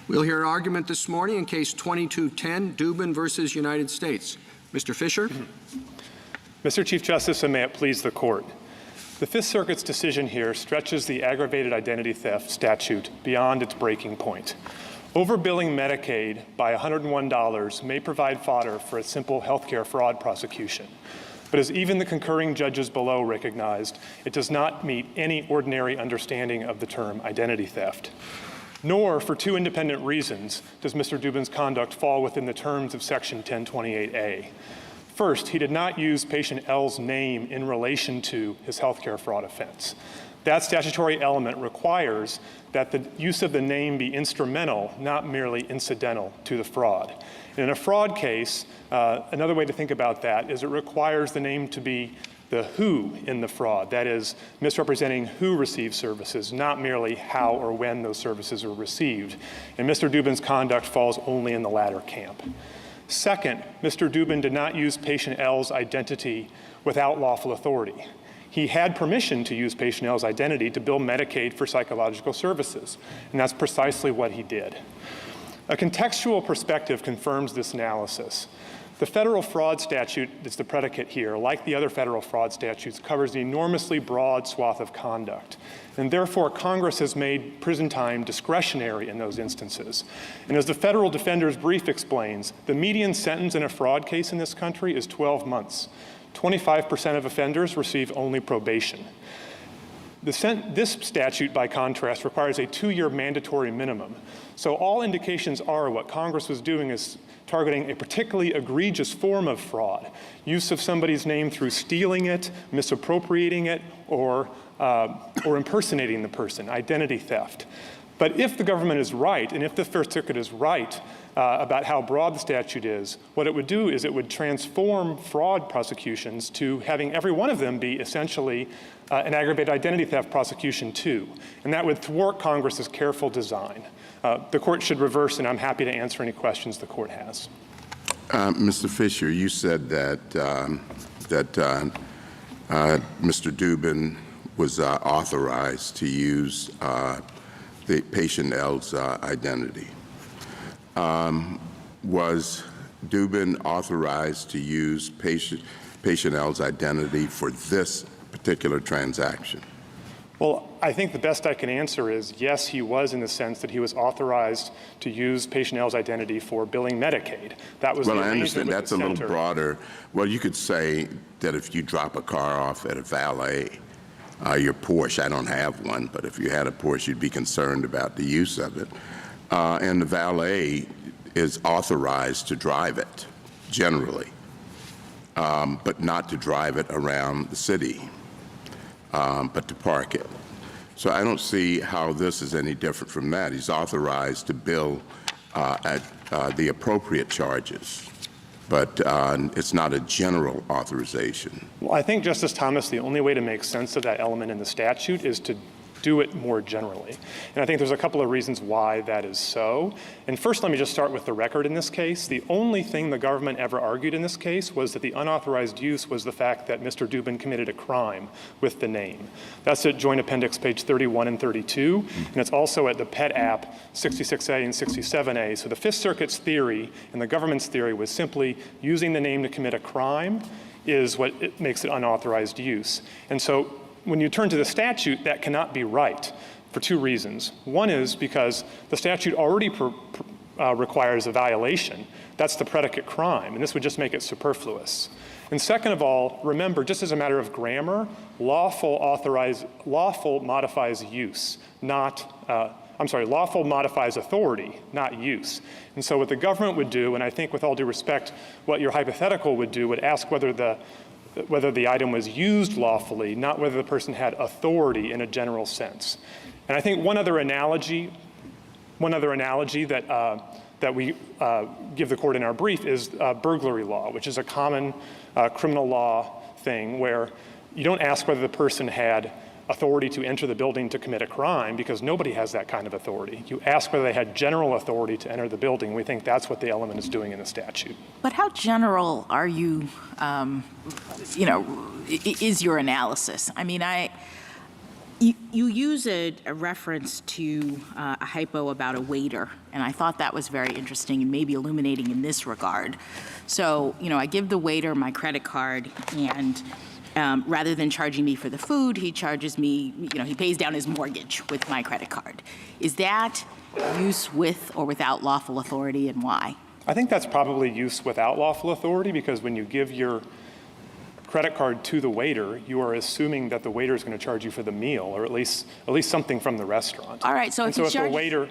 We'll hear argument this morning in Case 2210, Dubin versus United States. Mr. Fisher. Mr. Chief Justice, and may it please the Court. The Fifth Circuit's decision here stretches the aggravated identity theft statute beyond its breaking point. Overbilling Medicaid by $101 may provide fodder for a simple healthcare fraud prosecution. But as even the concurring judges below recognized, it does not meet any ordinary understanding of the term identity theft. Nor, for two independent reasons, does Mr. Dubin's conduct fall within the terms of Section 1028A. First, he did not use patient L's name in relation to his healthcare fraud offense. That statutory element requires that the use of the name be instrumental, not merely incidental, to the fraud. And in a fraud case, another way to think about that is it requires the name to be the who in the fraud, that is, misrepresenting who received services, not merely how or when those services were received. And Mr. Dubin's conduct falls only in the latter camp. Second, Mr. Dubin did not use patient L's identity without lawful authority. He had permission to use patient L's identity to bill Medicaid for psychological services, and that's precisely what he did. A contextual perspective confirms this analysis. The federal fraud statute that's the predicate here, like the other federal fraud statutes, covers an enormously broad swath of conduct. And therefore, Congress has made prison time discretionary in those instances. And as the federal defender's brief explains, the median sentence in a fraud case in this country is 12 months. 25% of offenders receive only probation. This statute, by contrast, requires a 2-year mandatory minimum. So all indications are what Congress was doing is targeting a particularly egregious form of fraud, use of somebody's name through stealing it, misappropriating it, or impersonating the person, identity theft. But if the government is right, and if the First Circuit is right about how broad the statute is, what it would do is it would transform fraud prosecutions to having every one of them be essentially an aggravated identity theft prosecution too. And that would thwart Congress's careful design. The Court should reverse, and I'm happy to answer any questions the Court has. Mr. Fisher, you said that Mr. Dubin was authorized to use the patient L's identity. Was Dubin authorized to use patient L's identity for this particular transaction? Well, I think the best I can answer is yes, he was, in the sense that he was authorized to use patient L's identity for billing Medicaid. That was well, I understand that's a little broader. Well, you could say that if you drop a car off at a valet, your Porsche, I don't have one, but if you had a Porsche, you'd be concerned about the use of it. And the valet is authorized to drive it, generally, but not to drive it around the city, but to park it. So I don't see how this is any different from that. He's authorized to bill at the appropriate charges, but it's not a general authorization. Well, I think, Justice Thomas, the only way to make sense of that element in the statute is to do it more generally. And I think there's a couple of reasons why that is so. And first, let me just start with the record in this case. The only thing the government ever argued in this case was that the unauthorized use was the fact that Mr. Dubin committed a crime with the name. That's at Joint Appendix page 31 and 32, and it's also at the PET app 66A and 67A. So the Fifth Circuit's theory and the government's theory was simply using the name to commit a crime is what makes it unauthorized use. And so when you turn to the statute, that cannot be right for two reasons. One is because the statute already requires a violation. That's the predicate crime, and this would just make it superfluous. And second of all, remember, just as a matter of grammar, lawful modifies use, lawful modifies authority, not use. And so what the government would do, and I think with all due respect, what your hypothetical would do, would ask whether the item was used lawfully, not whether the person had authority in a general sense. And I think one other analogy that we give the Court in our brief is burglary law, which is a common criminal law thing where you don't ask whether the person had authority to enter the building to commit a crime, because nobody has that kind of authority. You ask whether they had general authority to enter the building. We think that's what the element is doing in the statute. But how general are you, is your analysis? I mean, You use a reference to a hypo about a waiter, and I thought that was very interesting and maybe illuminating in this regard. So, I give the waiter my credit card, and rather than charging me for the food, he charges me, he pays down his mortgage with my credit card. Is that use with or without lawful authority, and why? I think that's probably use without lawful authority, because when you give your credit card to the waiter, you are assuming that the waiter is going to charge you for the meal, or at least something from the restaurant. All right, so if the waiter,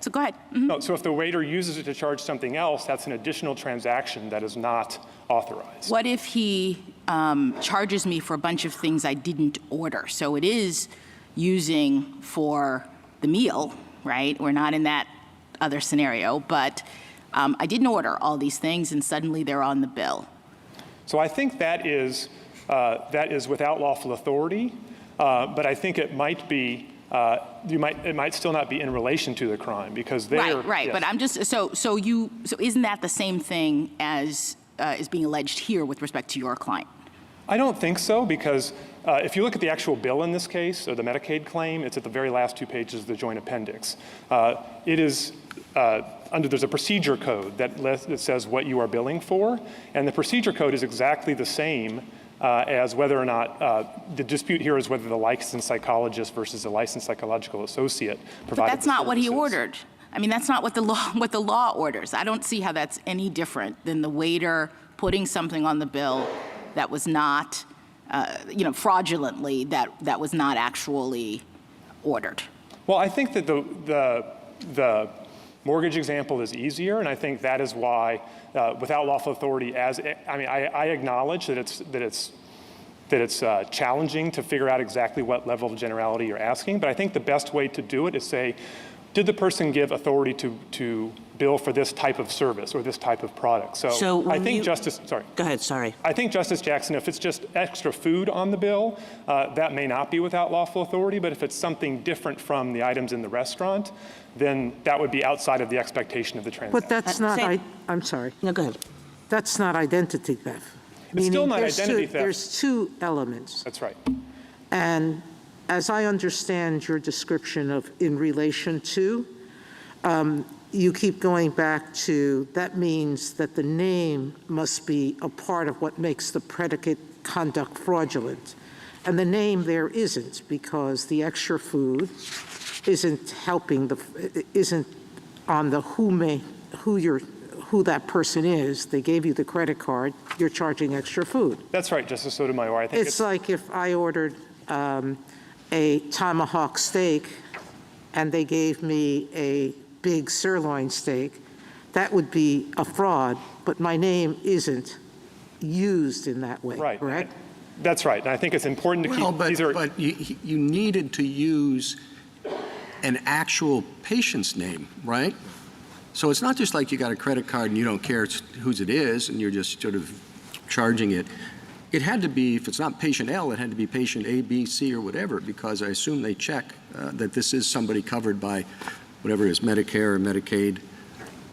so go ahead. Mm-hmm. No, so if the waiter uses it to charge something else, that's an additional transaction that is not authorized. What if he charges me for a bunch of things I didn't order? So it is using for the meal, right? We're not in that other scenario, but I didn't order all these things, and suddenly they're on the bill. So I think that is without lawful authority, but I think it might be it might still not be in relation to the crime, because they're right. Yes. But I'm just so isn't that the same thing as is being alleged here with respect to your client? I don't think so, because if you look at the actual bill in this case, or the Medicaid claim, it's at the very last 2 pages of the joint appendix. It is there's a procedure code that says what you are billing for, and the procedure code is exactly the same as whether or not the dispute here is whether the licensed psychologist versus the licensed psychological associate provided. But that's not what he services. ordered. I mean, that's not what the law orders. I don't see how that's any different than the waiter putting something on the bill that was not, fraudulently, that was not actually ordered. Well, I think that the mortgage example is easier, and I think that is why, without lawful authority, I acknowledge that it's challenging to figure out exactly what level of generality you're asking, but I think the best way to do it is say, did the person give authority to bill for this type of service or this type of product? So I think Go ahead, sorry. I think, Justice Jackson, if it's just extra food on the bill, that may not be without lawful authority, but if it's something different from the items in the restaurant, then that would be outside of the expectation of the transaction. But that's not, I'm sorry. No, go ahead. That's not identity theft. It's still not Meaning identity theft. There's 2 elements. That's right. And as I understand your description of in relation to, you keep going back to that means that the name must be a part of what makes the predicate conduct fraudulent. And the name there isn't, because the extra food isn't helping isn't on the who that person is. They gave you the credit card, you're charging extra food. That's right, Justice Sotomayor. I think It's like if I ordered a tomahawk steak and they gave me a big sirloin steak, that would be a fraud, but my name isn't used in that way, Right. correct? That's right, and I think it's important to keep these are. But you needed to use an actual patient's name, right? So it's not just like you got a credit card and you don't care whose it is and you're just sort of charging it. It had to be, if it's not patient L, it had to be patient A, B, C, or whatever, because I assume they check that this is somebody covered by whatever it is, Medicare or Medicaid.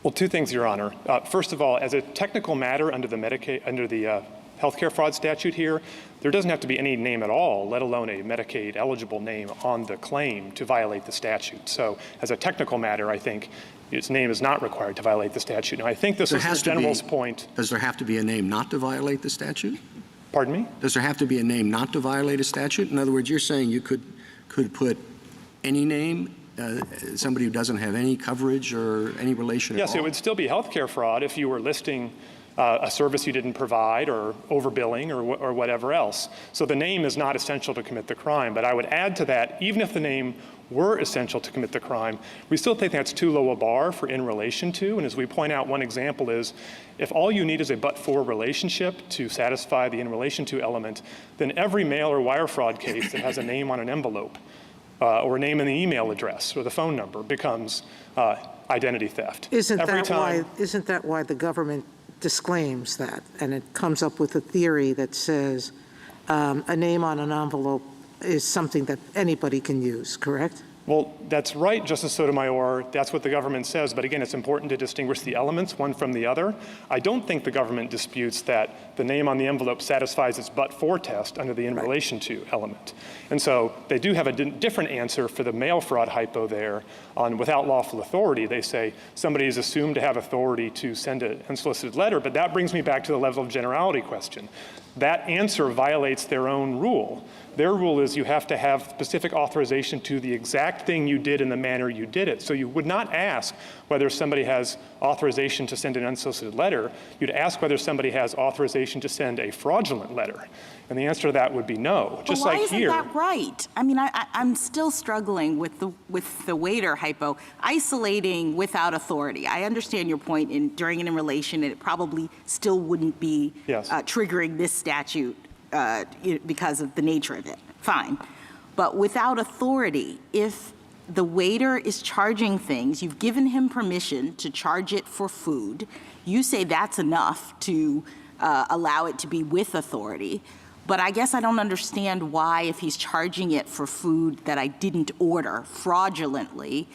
Well, 2 things, Your Honor. First of all, as a technical matter under the healthcare fraud statute here, there doesn't have to be any name at all, let alone a Medicaid eligible name on the claim to violate the statute. So as a technical matter, I think its name is not required to violate the statute. Now, I think this is the General's point. Does there have to be a name not to violate the statute? Pardon me? Does there have to be a name not to violate a statute? In other words, you're saying you could put any name, somebody who doesn't have any coverage or any relation at all? Yes, it would still be healthcare fraud if you were listing a service you didn't provide or overbilling or whatever else. So the name is not essential to commit the crime. But I would add to that, even if the name were essential to commit the crime, we still think that's too low a bar for in relation to. And as we point out, one example is if all you need is a but-for relationship to satisfy the in relation to element, then every mail or wire fraud case that has a name on an envelope or a name in the email address or the phone number becomes identity theft. Isn't that why the government disclaims that, and it comes up with a theory that says a name on an envelope is something that anybody can use, correct? Well, that's right, Justice Sotomayor. That's what the government says. But again, it's important to distinguish the elements one from the other. I don't think the government disputes that the name on the envelope satisfies its but-for test under the in relation to element. And so they do have a different answer for the mail fraud hypo there on without lawful authority. They say somebody is assumed to have authority to send an unsolicited letter, but that brings me back to the level of generality question. That answer violates their own rule. Their rule is you have to have specific authorization to the exact thing you did in the manner you did it. So you would not ask whether somebody has authorization to send an unsolicited letter. You'd ask whether somebody has authorization to send a fraudulent letter. And the answer to that would be no. But Just why like isn't here. that right? I mean, I'm still struggling with the waiter hypo, isolating without authority. I understand your point during and in relation, and it probably still wouldn't be Yes. triggering this statute because of the nature of it. Fine. But without authority, if the waiter is charging things, you've given him permission to charge it for food, you say that's enough to allow it to be with authority. But I guess I don't understand why, if he's charging it for food that I didn't order fraudulently,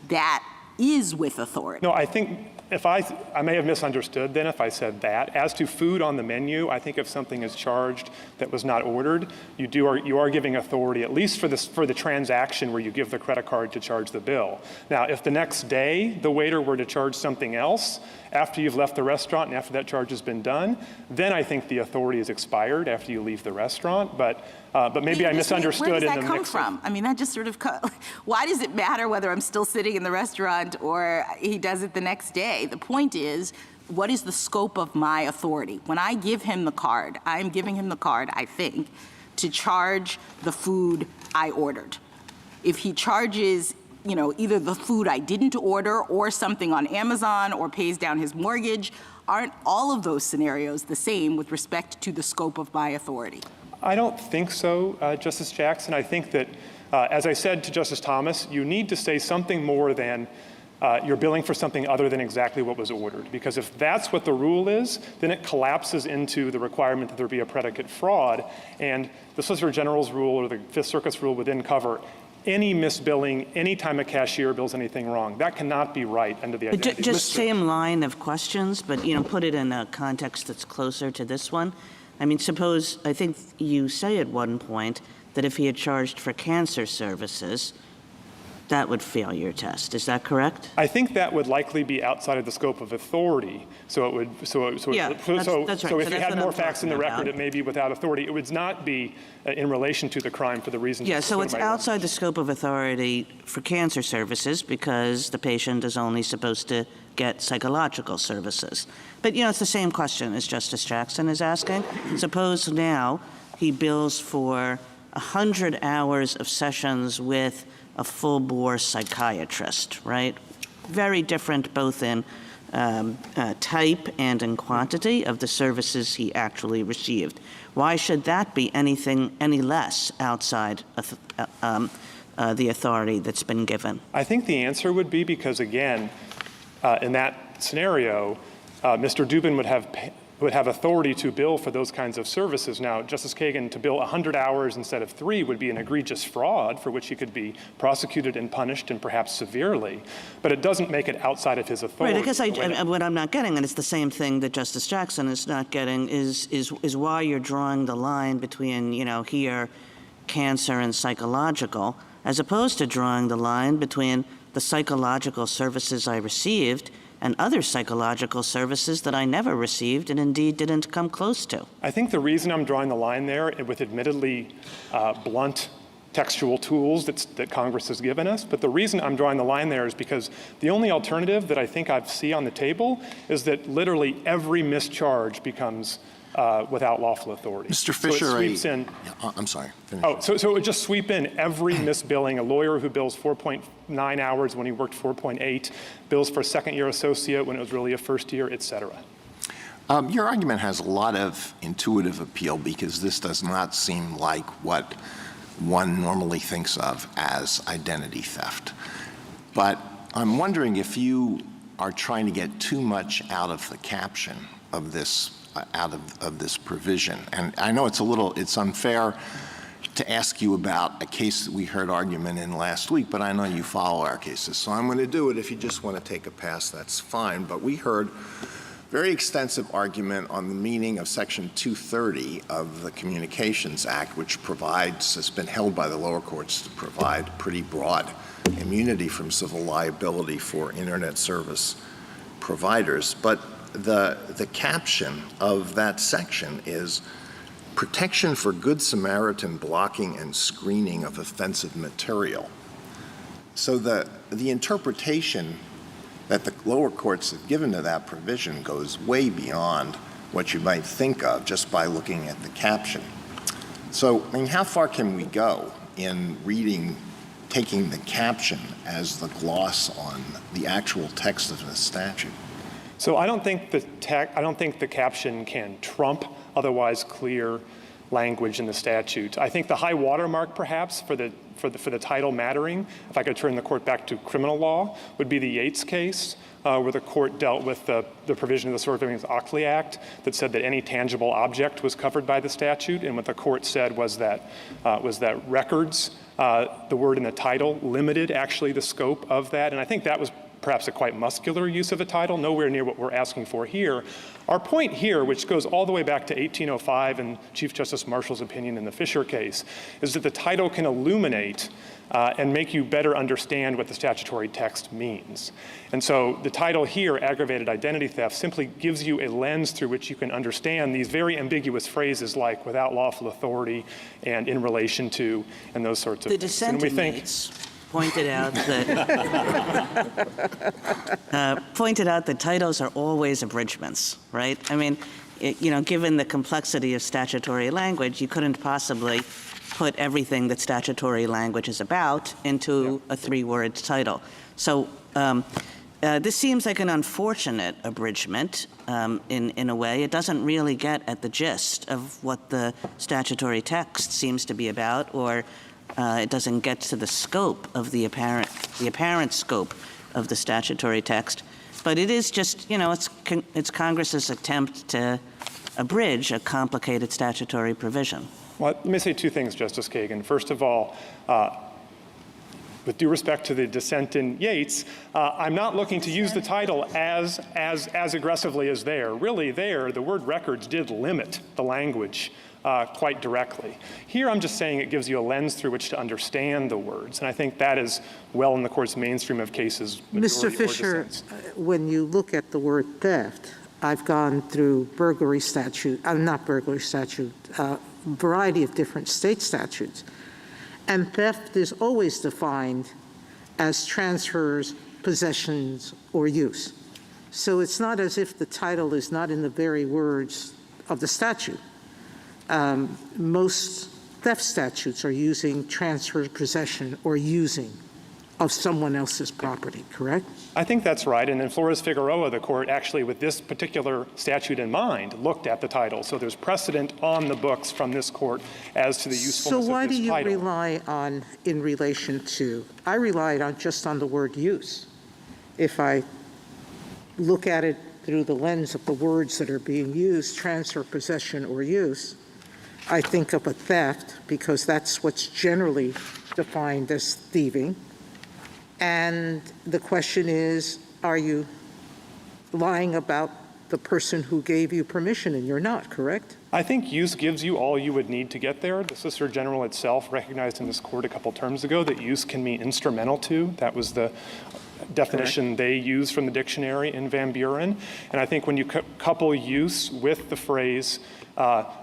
that is with authority. No, I think I may have misunderstood then if I said that. As to food on the menu, I think if something is charged that was not ordered, you are giving authority, at least for the transaction where you give the credit card to charge the bill. Now, if the next day the waiter were to charge something else after you've left the restaurant and after that charge has been done, then I think the authority is expired after you leave the restaurant. But maybe I misunderstood Where does in that the come mix. from? I mean, that just sort of, why does it matter whether I'm still sitting in the restaurant or he does it the next day? The point is, what is the scope of my authority? When I give him the card, I'm giving him the card, I think, to charge the food I ordered. If he charges, either the food I didn't order or something on Amazon or pays down his mortgage, aren't all of those scenarios the same with respect to the scope of my authority? I don't think so, Justice Jackson. I think that, as I said to Justice Thomas, you need to say something more than you're billing for something other than exactly what was ordered. Because if that's what the rule is, then it collapses into the requirement that there be a predicate fraud. And the Solicitor General's rule or the Fifth Circuit's rule would then cover any misbilling, any time a cashier bills anything wrong. That cannot be right under the identity. Just same line of questions, but put it in a context that's closer to this one. I mean, suppose, I think you say at one point that if he had charged for cancer services, that would fail your test. Is that correct? I think that would likely be outside of the scope of authority. So it would. Yeah, that's right. So if So you that's had what more I'm facts in the talking record, about. it may be without authority. It would not be in relation to the crime for the reasons. Yeah, so it's Sotomayor. outside the scope of authority for cancer services because the patient is only supposed to get psychological services. But, it's the same question as Justice Jackson is asking. Suppose now he bills for 100 hours of sessions with a full-bore psychiatrist, right? Very different both in type and in quantity of the services he actually received. Why should that be any less outside of the authority that's been given? I think the answer would be because, again, in that scenario, Mr. Dubin would have authority to bill for those kinds of services. Now, Justice Kagan, to bill 100 hours instead of 3 would be an egregious fraud for which he could be prosecuted and punished and perhaps severely, but it doesn't make it outside of his authority. Right, I guess what I'm not getting, and it's the same thing that Justice Jackson is not getting, is why you're drawing the line between, here, cancer and psychological, as opposed to drawing the line between the psychological services I received and other psychological services that I never received and indeed didn't come close to. I think the reason I'm drawing the line there with admittedly blunt textual tools that Congress has given us, but the reason I'm drawing the line there is because the only alternative that I think I see on the table is that literally every mischarge becomes without lawful authority. Mr. Fisher, so it sweeps in. I'm sorry. Finish. Oh, so it would just sweep in every misbilling. A lawyer who bills 4.9 hours when he worked 4.8, bills for a second-year associate when it was really a first year, et cetera. Your argument has a lot of intuitive appeal because this does not seem like what one normally thinks of as identity theft. But I'm wondering if you are trying to get too much out of the caption of this, out of this provision. And I know it's unfair to ask you about a case that we heard argument in last week, but I know you follow our cases, so I'm going to do it. If you just want to take a pass, that's fine. But we heard very extensive argument on the meaning of Section 230 of the Communications Act, which has been held by the lower courts to provide pretty broad immunity from civil liability for Internet service providers. But the caption of that section is protection for Good Samaritan blocking and screening of offensive material. So the interpretation that the lower courts have given to that provision goes way beyond what you might think of just by looking at the caption. So, I mean, how far can we go in taking the caption as the gloss on the actual text of the statute? So I don't think the caption can trump otherwise clear language in the statute. I think the high watermark, perhaps, for the title mattering, if I could turn the court back to criminal law, would be the Yates case, where the court dealt with the provision of the Sarbanes-Oxley Act that said that any tangible object was covered by the statute, and what the court said was that records, the word in the title, limited actually the scope of that, and I think that was perhaps a quite muscular use of a title, nowhere near what we're asking for here. Our point here, which goes all the way back to 1805 and Chief Justice Marshall's opinion in the Fisher case, is that the title can illuminate and make you better understand what the statutory text means. And so the title here, aggravated identity theft, simply gives you a lens through which you can understand these very ambiguous phrases like without lawful authority and in relation to and those sorts of things. The dissent in Yates pointed out that titles are always abridgments, right? I mean, given the complexity of statutory language, you couldn't possibly put everything that statutory language is about into a 3-word title. So this seems like an unfortunate abridgment in a way. It doesn't really get at the gist of what the statutory text seems to be about, or it doesn't get to the scope of the apparent scope of the statutory text. But it is just, it's Congress's attempt to abridge a complicated statutory provision. Well, let me say 2 things, Justice Kagan. First of all, with due respect to the dissent in Yates, I'm not looking to use the title as aggressively as there. Really there, the word records did limit the language quite directly. Here I'm just saying it gives you a lens through which to understand the words, and I think that is well in the court's mainstream of cases. Mr. Fisher, when you look at the word theft, I've gone through variety of different state statutes, and theft is always defined as transfers, possessions, or use. So it's not as if the title is not in the very words of the statute. Most theft statutes are using transfer, possession, or using of someone else's property, correct? I think that's right. And in Flores-Figueroa, the court actually, with this particular statute in mind, looked at the title. So there's precedent on the books from this court as to the usefulness of this title. So why do you rely on in relation to? I relied on just on the word use. If I look at it through the lens of the words that are being used, transfer, possession, or use, I think of a theft because that's what's generally defined as thieving. And the question is, are you lying about the person who gave you permission, and you're not, correct? I think use gives you all you would need to get there. The Solicitor General itself recognized in this court a couple terms ago that use can mean instrumental to. That was the definition they used from the dictionary in Van Buren. And I think when you couple use with the phrase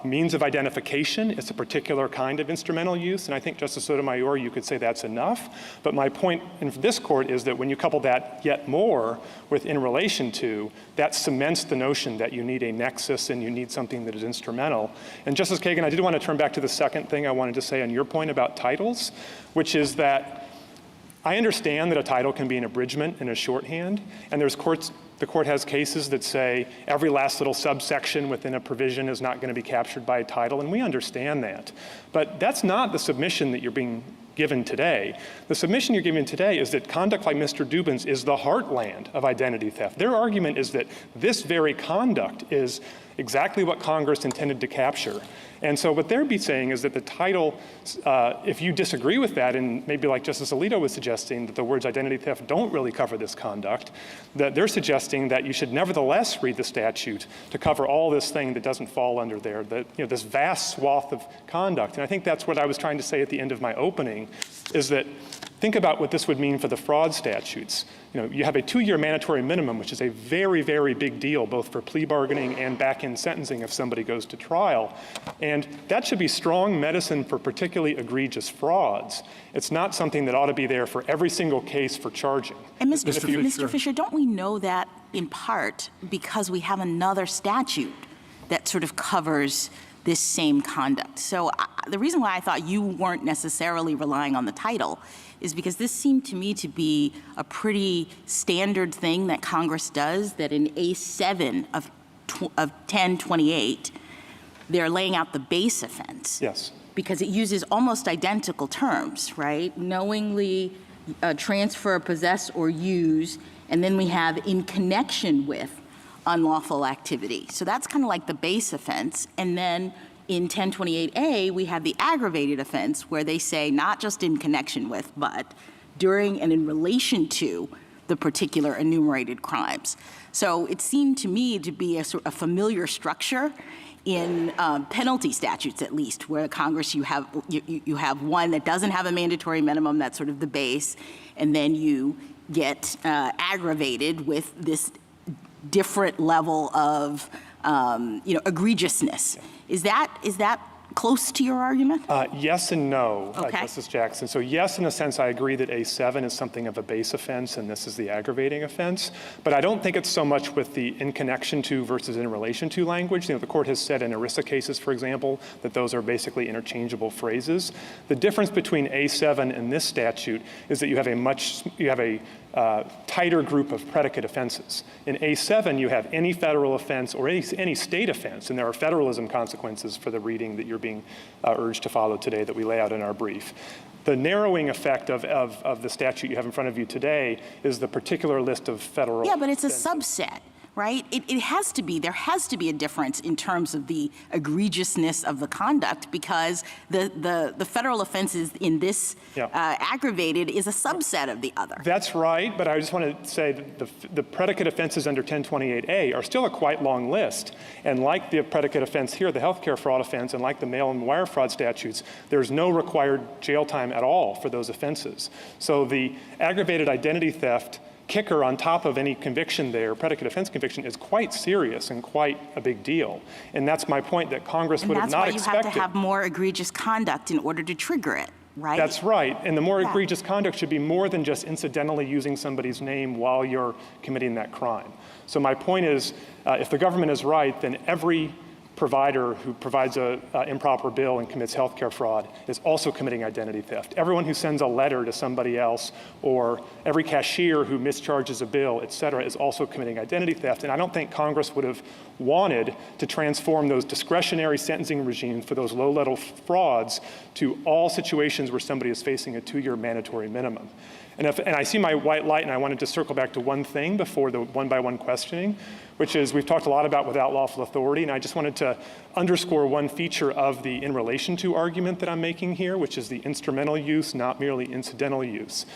means of identification, it's a particular kind of instrumental use, and I think, Justice Sotomayor, you could say that's enough. But my point in this court is that when you couple that yet more with in relation to, that cements the notion that you need a nexus and you need something that is instrumental. And Justice Kagan, I did want to turn back to the second thing I wanted to say on your point about titles, which is that I understand that a title can be an abridgment and a shorthand, and the court has cases that say every last little subsection within a provision is not going to be captured by a title, and we understand that. But that's not the submission that you're being given today. The submission you're given today is that conduct like Mr. Dubin's is the heartland of identity theft. Their argument is that this very conduct is exactly what Congress intended to capture. And so what they'd be saying is that the title, if you disagree with that, and maybe like Justice Alito was suggesting that the words identity theft don't really cover this conduct, that they're suggesting that you should nevertheless read the statute to cover all this thing that doesn't fall under there, that, this vast swath of conduct. And I think that's what I was trying to say at the end of my opening, is that think about what this would mean for the fraud statutes. You have a 2-year mandatory minimum, which is a very, very big deal, both for plea bargaining and back-end sentencing if somebody goes to trial. And that should be strong medicine for particularly egregious frauds. It's not something that ought to be there for every single case for charging. And Mr. Fisher, don't we know that in part because we have another statute that sort of covers this same conduct? So the reason why I thought you weren't necessarily relying on the title is because this seemed to me to be a pretty standard thing that Congress does, that in A7 of 1028, they're laying out the base offense. Yes. Because it uses almost identical terms, right? Knowingly transfer, possess, or use, and then we have in connection with unlawful activity. So that's kind of like the base offense. And then in 1028A, we have the aggravated offense where they say not just in connection with, but during and in relation to the particular enumerated crimes. So it seemed to me to be a familiar structure in penalty statutes, at least, where Congress you have one that doesn't have a mandatory minimum, that's sort of the base, and then you get aggravated with this different level of egregiousness. Is that close to your argument? Yes and no, Okay. Justice Jackson. So yes, in a sense, I agree that A7 is something of a base offense and this is the aggravating offense. But I don't think it's so much with the in connection to versus in relation to language. The court has said in ERISA cases, for example, that those are basically interchangeable phrases. The difference between A7 and this statute is that you have a tighter group of predicate offenses. In A7, you have any federal offense or any state offense, and there are federalism consequences for the reading that you're being urged to follow today that we lay out in our brief. The narrowing effect of the statute you have in front of you today is the particular list of federal Yeah, but it's a offenses. subset, right? There has to be a difference in terms of the egregiousness of the conduct because the federal offenses in this aggravated is a subset of the other. That's right, but I just want to say that the predicate offenses under 1028A are still a quite long list. And like the predicate offense here, the healthcare fraud offense, and like the mail and wire fraud statutes, there's no required jail time at all for those offenses. So the aggravated identity theft kicker on top of any conviction there, predicate offense conviction, is quite serious and quite a big deal. And that's my point, that Congress would have not expected. And that's why you have to have more egregious conduct in order to trigger it, right? That's right. And the more egregious conduct should be more than just incidentally using somebody's name while you're committing that crime. So my point is, if the government is right, then every provider who provides an improper bill and commits healthcare fraud is also committing identity theft. Everyone who sends a letter to somebody else, or every cashier who mischarges a bill, et cetera, is also committing identity theft. And I don't think Congress would have wanted to transform those discretionary sentencing regimes for those low-level frauds to all situations where somebody is facing a 2-year mandatory minimum. And I see my white light, and I wanted to circle back to one thing before the one-by-one questioning, which is we've talked a lot about without lawful authority, and I just wanted to underscore one feature of the in relation to argument that I'm making here, which is the instrumental use, not merely incidental use.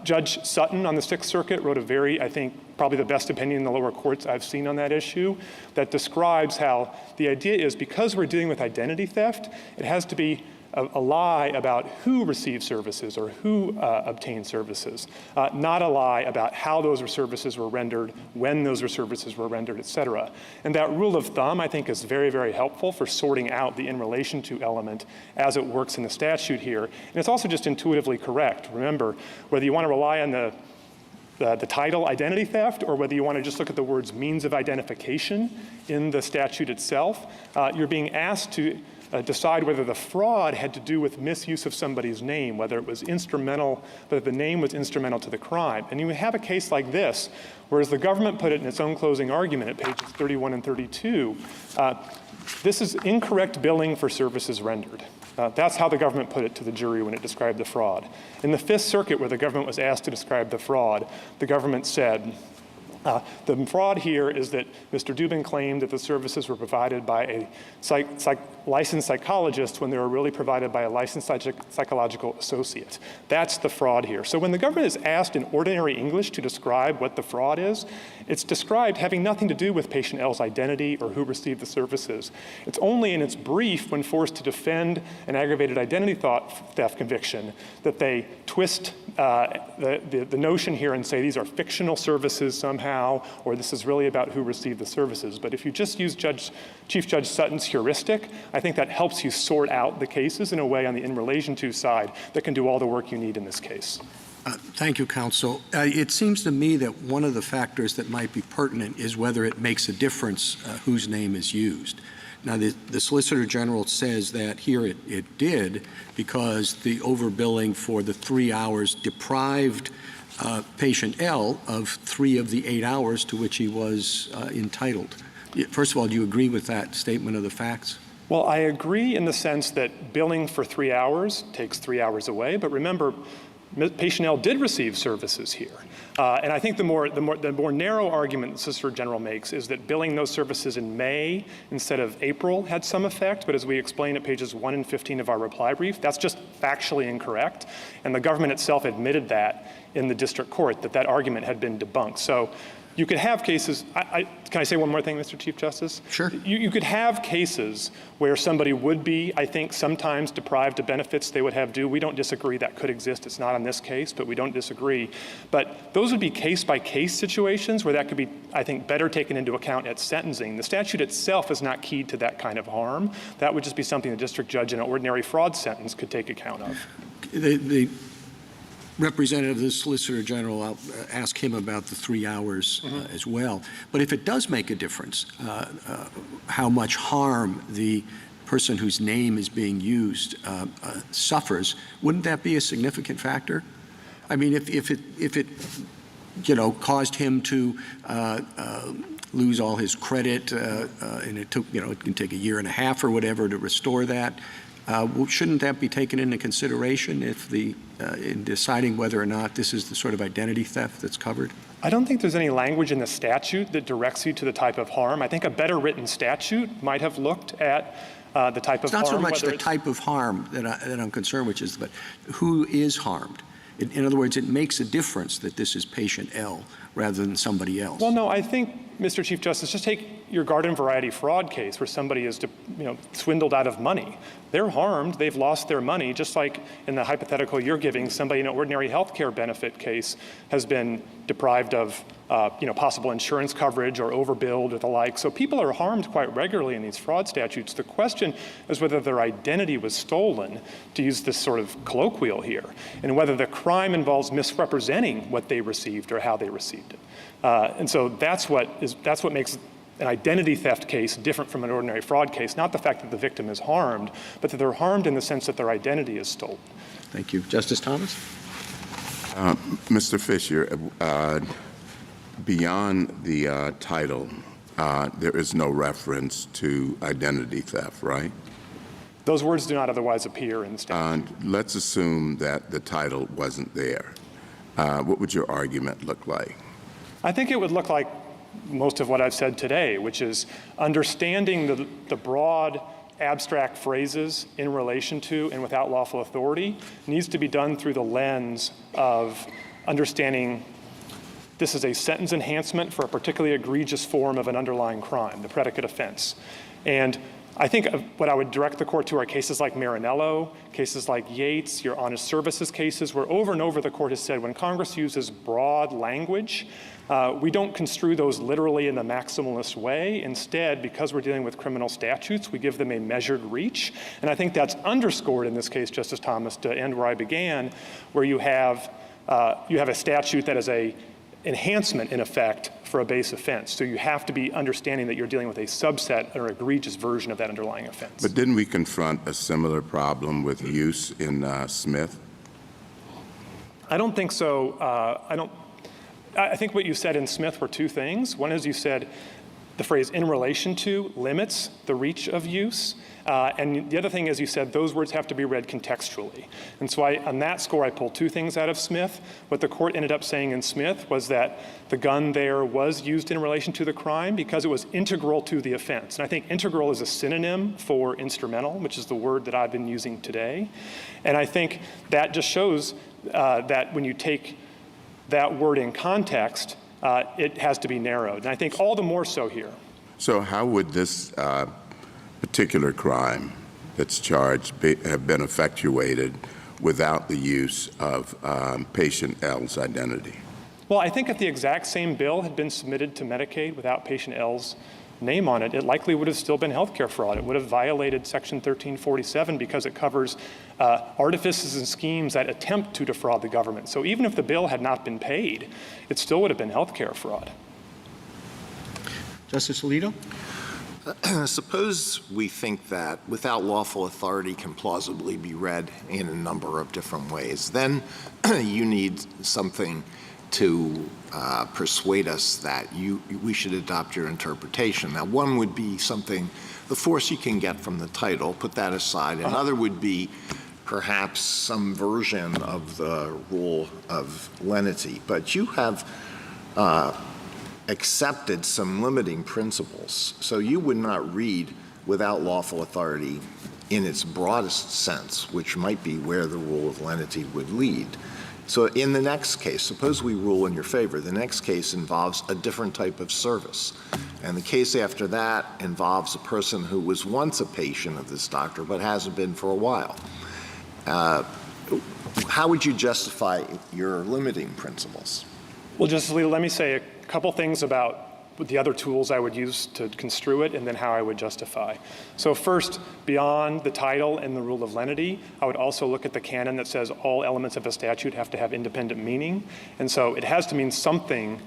Judge Sutton on the Sixth Circuit wrote a very, I think, probably the best opinion in the lower courts I've seen on that issue that describes how the idea is because we're dealing with identity theft, it has to be a lie about who receives services or who obtained services, not a lie about how those services were rendered, when those services were rendered, et cetera. And that rule of thumb, I think, is very, very helpful for sorting out the in relation to element as it works in the statute here. And it's also just intuitively correct. Remember, whether you want to rely on the title identity theft, or whether you want to just look at the words means of identification in the statute itself, you're being asked to decide whether the fraud had to do with misuse of somebody's name, whether it was instrumental, whether the name was instrumental to the crime. And you have a case like this, whereas the government put it in its own closing argument at pages 31 and 32, this is incorrect billing for services rendered. That's how the government put it to the jury when it described the fraud. In the Fifth Circuit, where the government was asked to describe the fraud, the government said, The fraud here is that Mr. Dubin claimed that the services were provided by a licensed psychologist when they were really provided by a licensed psychological associate. That's the fraud here. So when the government is asked in ordinary English to describe what the fraud is, it's described having nothing to do with patient L's identity or who received the services. It's only in its brief, when forced to defend an aggravated identity theft conviction, that they twist the notion here and say these are fictional services somehow, or this is really about who received the services. But if you just use Chief Judge Sutton's heuristic, I think that helps you sort out the cases in a way on the in relation to side that can do all the work you need in this case. Thank you, counsel. It seems to me that one of the factors that might be pertinent is whether it makes a difference whose name is used. Now, the Solicitor General says that here it did, because the overbilling for the 3 hours deprived patient L of 3 of the 8 hours to which he was entitled. First of all, do you agree with that statement of the facts? Well, I agree in the sense that billing for 3 hours takes 3 hours away, but remember, patient L did receive services here. And I think the more narrow argument the Solicitor General makes is that billing those services in May instead of April had some effect, but as we explain at pages 1 and 15 of our reply brief, that's just factually incorrect. And the government itself admitted that in the district court, that argument had been debunked. So you could have cases, can I say one more thing, Mr. Chief Justice? Sure. You could have cases where somebody would be, I think, sometimes deprived of benefits they would have due. We don't disagree that could exist. It's not on this case, but we don't disagree. But those would be case-by-case situations where that could be, I think, better taken into account at sentencing. The statute itself is not keyed to that kind of harm. That would just be something the district judge in an ordinary fraud sentence could take account of. The representative of the Solicitor General, I'll ask him about the 3 hours as well. But if it does make a difference, how much harm the person whose name is being used suffers, wouldn't that be a significant factor? I mean, if it caused him to lose all his credit, and it took, it can take a year and a half or whatever to restore that, shouldn't that be taken into consideration in deciding whether or not this is the sort of identity theft that's covered? I don't think there's any language in the statute that directs you to the type of harm. I think a better written statute might have looked at the type of harm. It's not so much the type of harm that I'm concerned with, but who is harmed. In other words, it makes a difference that this is patient L rather than somebody else. Well, no, I think, Mr. Chief Justice, just take your garden variety fraud case where somebody is swindled out of money. They're harmed. They've lost their money, just like in the hypothetical you're giving, somebody in an ordinary health care benefit case has been deprived of possible insurance coverage or overbilled or the like. So people are harmed quite regularly in these fraud statutes. The question is whether their identity was stolen, to use this sort of colloquial here, and whether the crime involves misrepresenting what they received or how they received it. And so that's what makes an identity theft case different from an ordinary fraud case, not the fact that the victim is harmed, but that they're harmed in the sense that their identity is stolen. Thank you. Justice Thomas? Mr. Fisher, beyond the title, there is no reference to identity theft, right? Those words do not otherwise appear in the statute. Let's assume that the title wasn't there. What would your argument look like? I think it would look like most of what I've said today, which is understanding the broad abstract phrases in relation to and without lawful authority needs to be done through the lens of understanding this is a sentence enhancement for a particularly egregious form of an underlying crime, the predicate offense. And I think what I would direct the court to are cases like Marinello, cases like Yates, your honest services cases, where over and over the court has said when Congress uses broad language, we don't construe those literally in the maximalist way. Instead, because we're dealing with criminal statutes, we give them a measured reach. And I think that's underscored in this case, Justice Thomas, to end where I began, where you have a statute that is a enhancement, in effect, for a base offense. So you have to be understanding that you're dealing with a subset or egregious version of that underlying offense. But didn't we confront a similar problem with use in Smith? I don't think so. I think what you said in Smith were two things. One is you said the phrase in relation to limits the reach of use. And the other thing, as you said, those words have to be read contextually. And so on that score, I pulled two things out of Smith. What the court ended up saying in Smith was that the gun there was used in relation to the crime because it was integral to the offense. And I think integral is a synonym for instrumental, which is the word that I've been using today. And I think that just shows that when you take that word in context, it has to be narrowed. And I think all the more so here. So how would this particular crime that's charged have been effectuated without the use of patient L's identity? Well, I think if the exact same bill had been submitted to Medicaid without patient L's name on it, it likely would have still been healthcare fraud. It would have violated Section 1347 because it covers artifices and schemes that attempt to defraud the government. So even if the bill had not been paid, it still would have been healthcare fraud. Justice Alito? Suppose we think that without lawful authority can plausibly be read in a number of different ways. Then you need something to persuade us that we should adopt your interpretation. Now, one would be something, the force you can get from the title, put that aside. Another would be perhaps some version of the rule of lenity. But you have accepted some limiting principles. So you would not read without lawful authority in its broadest sense, which might be where the rule of lenity would lead. So in the next case, suppose we rule in your favor, the next case involves a different type of service. And the case after that involves a person who was once a patient of this doctor but hasn't been for a while. How would you justify your limiting principles? Well, Justice Alito, let me say a couple things about the other tools I would use to construe it and then how I would justify. So first, beyond the title and the rule of lenity, I would also look at the canon that says all elements of a statute have to have independent meaning. And so it has to mean something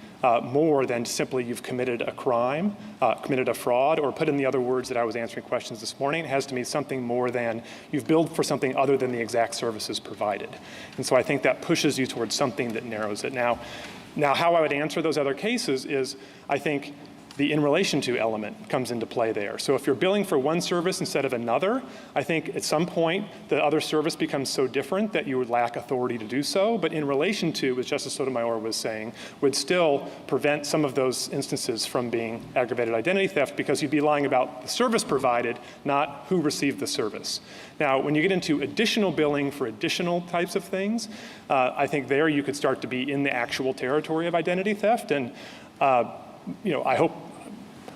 more than simply you've committed a crime, committed a fraud, or put in the other words that I was answering questions this morning, it has to mean something more than you've billed for something other than the exact services provided. And so I think that pushes you towards something that narrows it. Now, how I would answer those other cases is, I think, the in relation to element comes into play there. So if you're billing for one service instead of another, I think at some point the other service becomes so different that you would lack authority to do so. But in relation to, as Justice Sotomayor was saying, would still prevent some of those instances from being aggravated identity theft because you'd be lying about the service provided, not who received the service. Now, when you get into additional billing for additional types of things, I think there you could start to be in the actual territory of identity theft. And I hope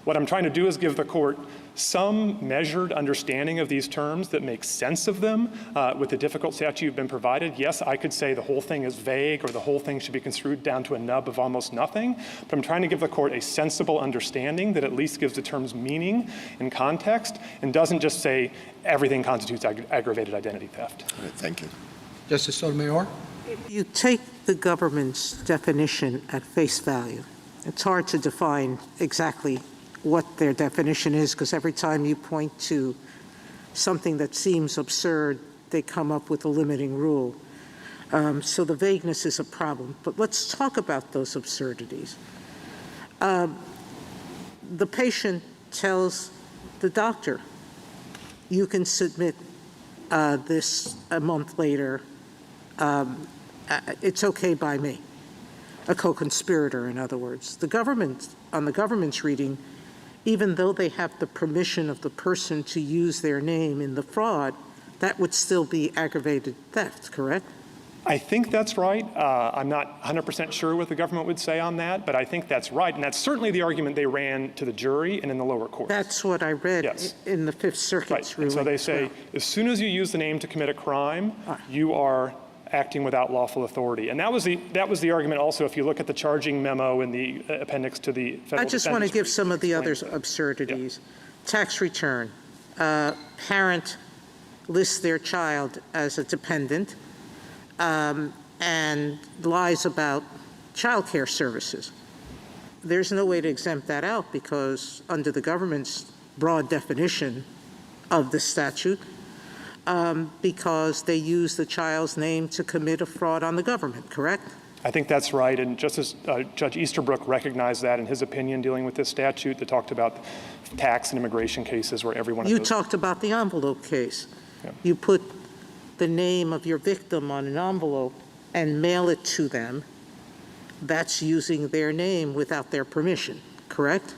what I'm trying to do is give the court some measured understanding of these terms that makes sense of them with the difficult statute you've been provided. Yes, I could say the whole thing is vague or the whole thing should be construed down to a nub of almost nothing, but I'm trying to give the court a sensible understanding that at least gives the terms meaning and context and doesn't just say everything constitutes aggravated identity theft. All right, thank you. Justice Sotomayor? If you take the government's definition at face value, it's hard to define exactly what their definition is because every time you point to something that seems absurd, they come up with a limiting rule. So the vagueness is a problem. But let's talk about those absurdities. The patient tells the doctor, you can submit this a month later. It's okay by me. A co-conspirator, in other words. The government, on the government's reading, even though they have the permission of the person to use their name in the fraud, that would still be aggravated theft, correct? I think that's right. I'm not 100% sure what the government would say on that, but I think that's right. And that's certainly the argument they ran to the jury and in the lower courts. That's what I read in the Fifth Circuit's ruling. And so they say, as soon as you use the name to commit a crime, you are acting without lawful authority. And that was the argument also if you look at the charging memo in the appendix to the federal I just want to give some of the other absurdities. Yeah. Tax return. Parent lists their child as a dependent and lies about child care services. There's no way to exempt that out because under the government's broad definition of the statute, because they use the child's name to commit a fraud on the government, correct? I think that's right, and Judge Easterbrook recognized that in his opinion dealing with this statute that talked about tax and immigration cases where everyone. You talked about the envelope case. Yeah. You put the name of your victim on an envelope and mail it to them. That's using their name without their permission, correct?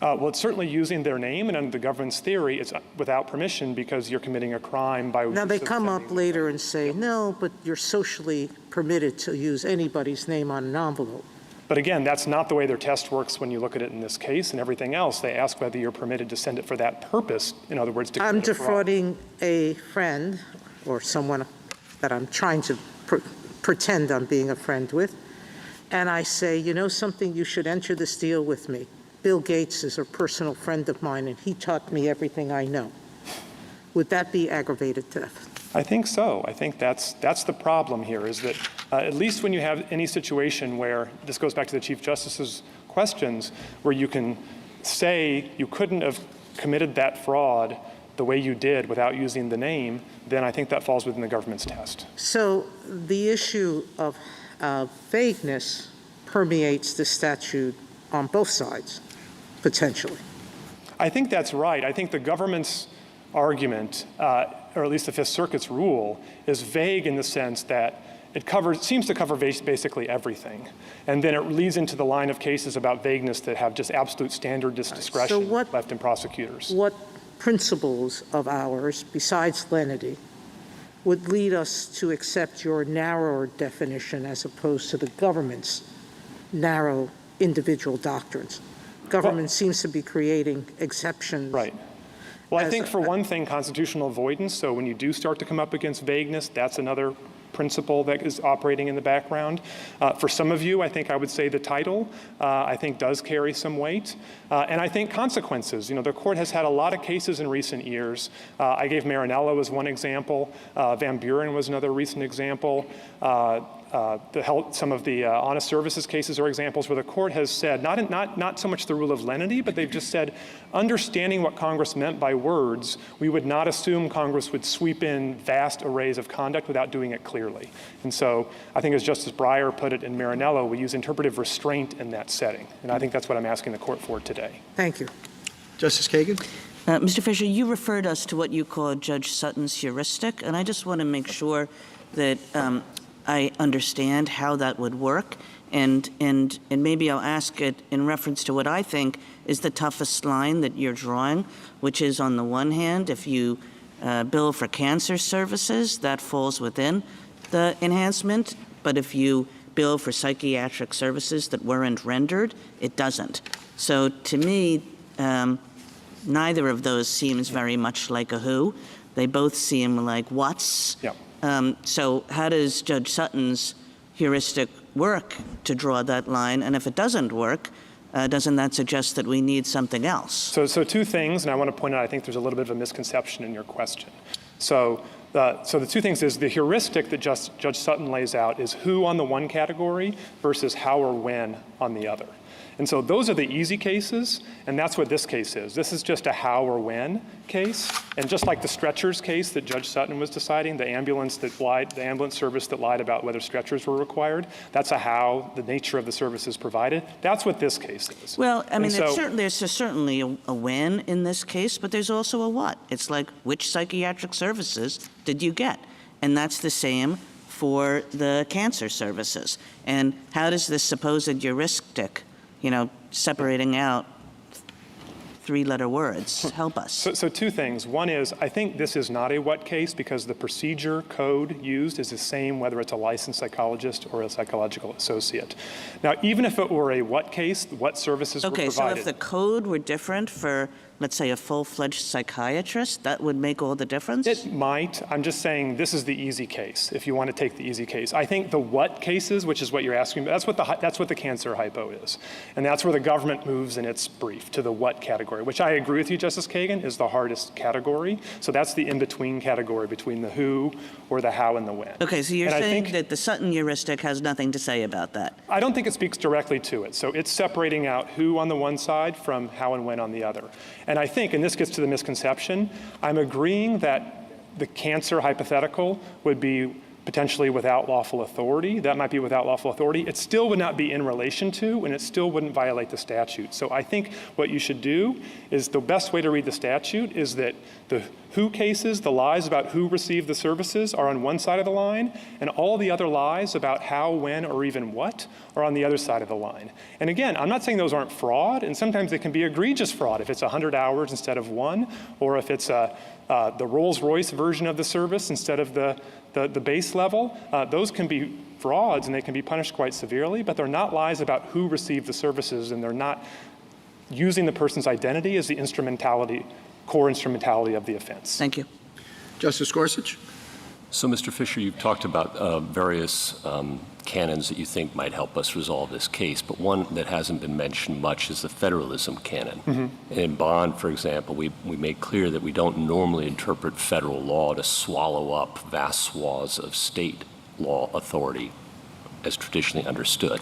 Well, it's certainly using their name, and under the government's theory, it's without permission because you're committing a crime by. Now, they come up later and say, no, but you're socially permitted to use anybody's name on an envelope. But again, that's not the way their test works when you look at it in this case and everything else. They ask whether you're permitted to send it for that purpose, in other words, to I'm commit a fraud. defrauding a friend or someone that I'm trying to pretend I'm being a friend with, and I say, you know something, you should enter this deal with me. Bill Gates is a personal friend of mine, and he taught me everything I know. Would that be aggravated theft? I think so. I think that's the problem here, is that at least when you have any situation where, this goes back to the Chief Justice's questions, where you can say you couldn't have committed that fraud the way you did without using the name, then I think that falls within the government's test. So the issue of vagueness permeates the statute on both sides, potentially. I think that's right. I think the government's argument, or at least the Fifth Circuit's rule, is vague in the sense that it seems to cover basically everything. And then it leads into the line of cases about vagueness that have just absolute standardist discretion left in prosecutors. What principles of ours, besides lenity, would lead us to accept your narrower definition as opposed to the government's narrow individual doctrines? Government seems to be creating exceptions. Right. Well, I think for one thing, constitutional avoidance. So when you do start to come up against vagueness, that's another principle that is operating in the background. For some of you, I think I would say the title, I think does carry some weight. And I think consequences. You know, the court has had a lot of cases in recent years. I gave Marinello as one example. Van Buren was another recent example. Some of the honest services cases are examples where the court has said, not so much the rule of lenity, but they've just said, understanding what Congress meant by words, we would not assume Congress would sweep in vast arrays of conduct without doing it clearly. And so I think as Justice Breyer put it in Marinello, we use interpretive restraint in that setting. And I think that's what I'm asking the court for today. Thank you. Justice Kagan? Mr. Fisher, you referred us to what you call Judge Sutton's heuristic, and I just want to make sure that I understand how that would work, and maybe I'll ask it in reference to what I think is the toughest line that you're drawing, which is, on the one hand, if you bill for cancer services, that falls within the enhancement, but if you bill for psychiatric services that weren't rendered, it doesn't. So to me, neither of those seems very much like a who. They both seem like what's. Yeah. So how does Judge Sutton's heuristic work to draw that line? And if it doesn't work, doesn't that suggest that we need something else? So two things, and I want to point out, I think there's a little bit of a misconception in your question. So the two things is the heuristic that Judge Sutton lays out is who on the one category versus how or when on the other. And so those are the easy cases, and that's what this case is. This is just a how or when case. And just like the stretchers case that Judge Sutton was deciding, the ambulance service that lied about whether stretchers were required, that's a how, the nature of the services provided. That's what this case is. Well, I mean, so, there's certainly a when in this case, but there's also a what. It's like, which psychiatric services did you get? And that's the same for the cancer services. And how does this supposed heuristic, separating out three-letter words, help us? So two things. One is, I think this is not a what case because the procedure code used is the same whether it's a licensed psychologist or a psychological associate. Now, even if it were a what case, what services were provided. Okay, so if the code were different for, let's say, a full-fledged psychiatrist, that would make all the difference? It might. I'm just saying this is the easy case, if you want to take the easy case. I think the what cases, which is what you're asking, that's what the cancer hypo is. And that's where the government moves in its brief, to the what category, which I agree with you, Justice Kagan, is the hardest category. So that's the in-between category between the who or the how and the when. Okay, so you're saying that the Sutton heuristic has nothing to say about that? I don't think it speaks directly to it. So it's separating out who on the one side from how and when on the other. And I think, and this gets to the misconception, I'm agreeing that the cancer hypothetical would be potentially without lawful authority. That might be without lawful authority. It still would not be in relation to, and it still wouldn't violate the statute. So I think what you should do is the best way to read the statute is that the who cases, the lies about who received the services, are on one side of the line, and all the other lies about how, when, or even what are on the other side of the line. And again, I'm not saying those aren't fraud, and sometimes it can be egregious fraud if it's 100 hours instead of 1, or if it's the Rolls-Royce version of the service instead of the base level. Those can be frauds, and they can be punished quite severely, but they're not lies about who received the services, and they're not using the person's identity as the core instrumentality of the offense. Thank you. Justice Gorsuch? So, Mr. Fisher, you've talked about various canons that you think might help us resolve this case, but one that hasn't been mentioned much is the federalism canon. And in Bond, for example, we make clear that we don't normally interpret federal law to swallow up vast swaths of state law authority as traditionally understood.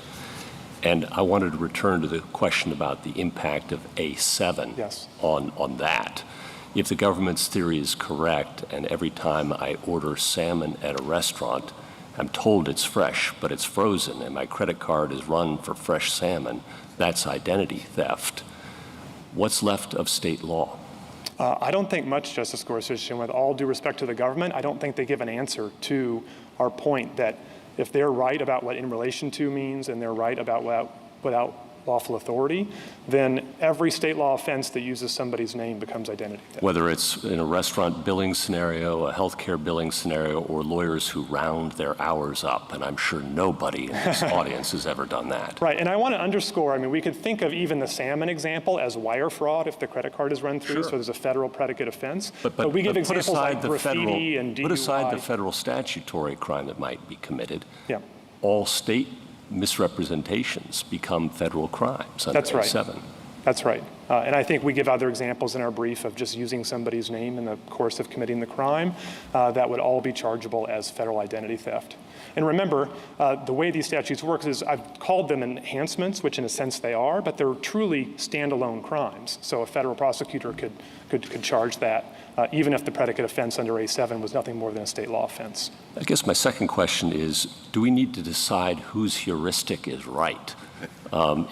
And I wanted to return to the question about the impact of A7 Yes. on that. If the government's theory is correct, and every time I order salmon at a restaurant, I'm told it's fresh, but it's frozen, and my credit card is run for fresh salmon, that's identity theft. What's left of state law? I don't think much, Justice Gorsuch, and with all due respect to the government, I don't think they give an answer to our point that if they're right about what in relation to means and they're right about without lawful authority, then every state law offense that uses somebody's name becomes identity theft. Whether it's in a restaurant billing scenario, a healthcare billing scenario, or lawyers who round their hours up, and I'm sure nobody in this audience has ever done that. Right, and I want to underscore, I mean, we could think of even the salmon example as wire fraud if the credit card is run through, so there's a federal predicate offense. But we give examples like graffiti and DUI. Put aside the federal statutory crime that might be committed. Yeah. All state misrepresentations become federal crimes under That's right. A7. That's right. And I think we give other examples in our brief of just using somebody's name in the course of committing the crime that would all be chargeable as federal identity theft. And remember, the way these statutes work is I've called them enhancements, which in a sense they are, but they're truly standalone crimes. So a federal prosecutor could charge that, even if the predicate offense under A7 was nothing more than a state law offense. I guess my second question is, do we need to decide whose heuristic is right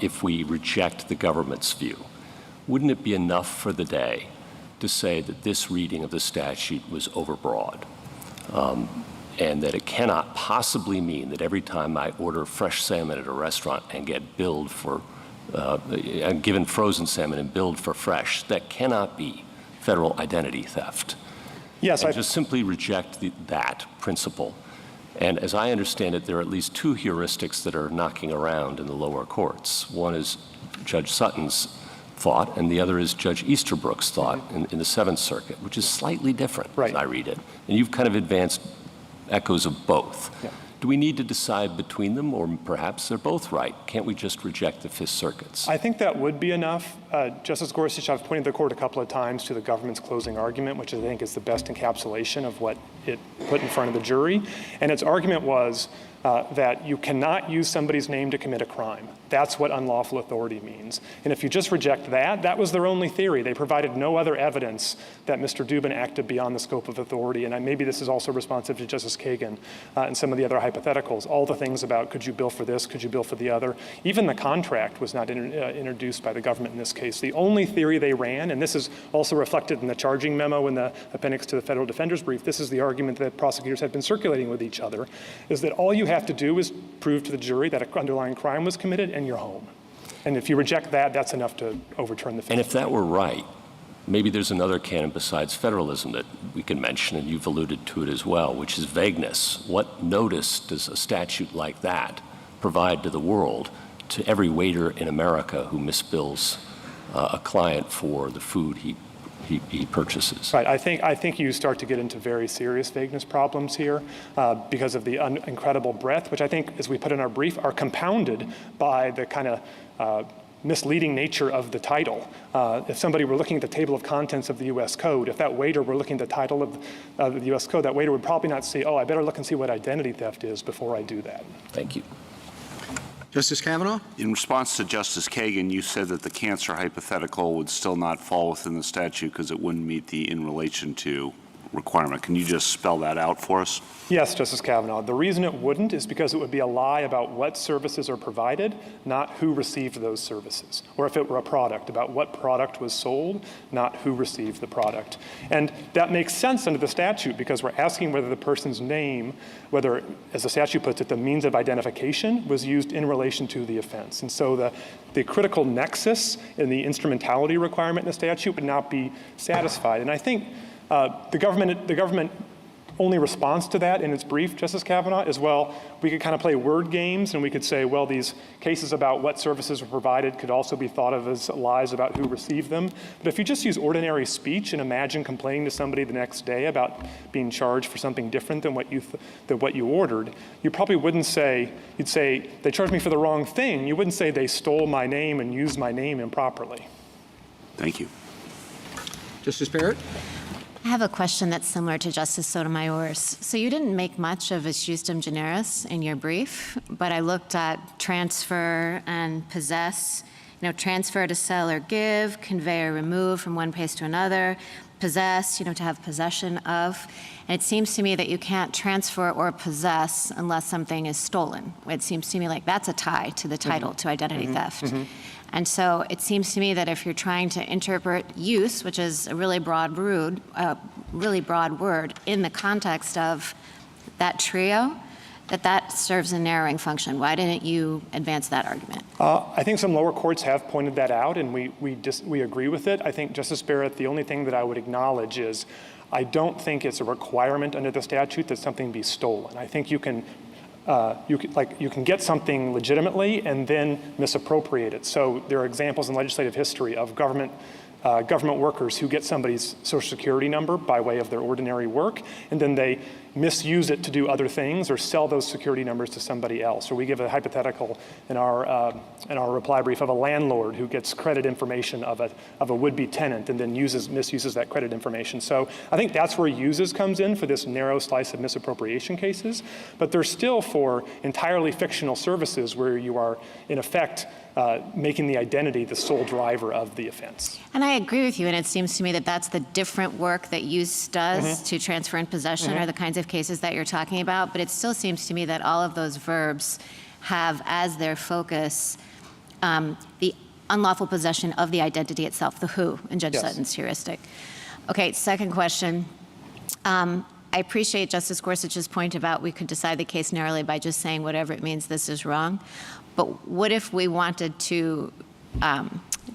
if we reject the government's view? Wouldn't it be enough for the day to say that this reading of the statute was overbroad and that it cannot possibly mean that every time I order fresh salmon at a restaurant and get billed for, I'm given frozen salmon and billed for fresh, that cannot be federal identity theft? Yes, I just simply reject that principle. And as I understand it, there are at least two heuristics that are knocking around in the lower courts. One is Judge Sutton's thought, and the other is Judge Easterbrook's thought in the Seventh Circuit, which is slightly different as I read it. And you've kind of advanced echoes of both. Yeah. Do we need to decide between them, or perhaps they're both right? Can't we just reject the Fifth Circuit's? I think that would be enough. Justice Gorsuch, I've pointed the court a couple of times to the government's closing argument, which I think is the best encapsulation of what it put in front of the jury. And its argument was that you cannot use somebody's name to commit a crime. That's what unlawful authority means. And if you just reject that, that was their only theory. They provided no other evidence that Mr. Dubin acted beyond the scope of authority. And maybe this is also responsive to Justice Kagan and some of the other hypotheticals. All the things about could you bill for this, could you bill for the other. Even the contract was not introduced by the government in this case. The only theory they ran, and this is also reflected in the charging memo in the appendix to the federal defender's brief, this is the argument that prosecutors had been circulating with each other, is that all you have to do is prove to the jury that an underlying crime was committed and you're home. And if you reject that, that's enough to overturn the Fifth. And if that were right, maybe there's another canon besides federalism that we can mention, and you've alluded to it as well, which is vagueness. What notice does a statute like that provide to the world, to every waiter in America who misbills a client for the food he purchases? Right. I think you start to get into very serious vagueness problems here because of the incredible breadth, which I think, as we put in our brief, are compounded by the kind of misleading nature of the title. If somebody were looking at the table of contents of the U.S. Code, if that waiter were looking at the title of the U.S. Code, that waiter would probably not say, oh, I better look and see what identity theft is before I do that. Thank you. Justice Kavanaugh? In response to Justice Kagan, you said that the cancer hypothetical would still not fall within the statute because it wouldn't meet the in relation to requirement. Can you just spell that out for us? Yes, Justice Kavanaugh. The reason it wouldn't is because it would be a lie about what services are provided, not who received those services. Or if it were a product, about what product was sold, not who received the product. And that makes sense under the statute because we're asking whether the person's name, whether, as the statute puts it, the means of identification was used in relation to the offense. And so the critical nexus in the instrumentality requirement in the statute would not be satisfied. And I think the government only response to that in its brief, Justice Kavanaugh, is, well, we could kind of play word games and we could say, well, these cases about what services were provided could also be thought of as lies about who received them. But if you just use ordinary speech and imagine complaining to somebody the next day about being charged for something different than what you ordered, you probably wouldn't say, you'd say, they charged me for the wrong thing. You wouldn't say they stole my name and used my name improperly. Thank you. Justice Barrett? I have a question that's similar to Justice Sotomayor's. So you didn't make much of its justum generis in your brief, but I looked at transfer and possess. You know, transfer to sell or give, convey or remove from one place to another, possess, to have possession of. And it seems to me that you can't transfer or possess unless something is stolen. It seems to me like that's a tie to the title, to identity theft. And so it seems to me that if you're trying to interpret use, which is a really broad word, in the context of that trio, that serves a narrowing function. Why didn't you advance that argument? I think some lower courts have pointed that out, and we agree with it. I think, Justice Barrett, the only thing that I would acknowledge is I don't think it's a requirement under the statute that something be stolen. I think you can get something legitimately and then misappropriate it. So there are examples in legislative history of government workers who get somebody's Social Security number by way of their ordinary work, and then they misuse it to do other things or sell those security numbers to somebody else. Or we give a hypothetical in our reply brief of a landlord who gets credit information of a would-be tenant and then misuses that credit information. So I think that's where uses comes in for this narrow slice of misappropriation cases. But there's still for entirely fictional services where you are, in effect, making the identity the sole driver of the offense. And I agree with you, and it seems to me that that's the different work that use does to transfer and possession are the kinds of cases that you're talking about, but it still seems to me that all of those verbs have as their focus the unlawful possession of the identity itself, the who, in Judge Sutton's heuristic. Okay, second question. I appreciate Justice Gorsuch's point about we could decide the case narrowly by just saying whatever it means, this is wrong. But what if we wanted to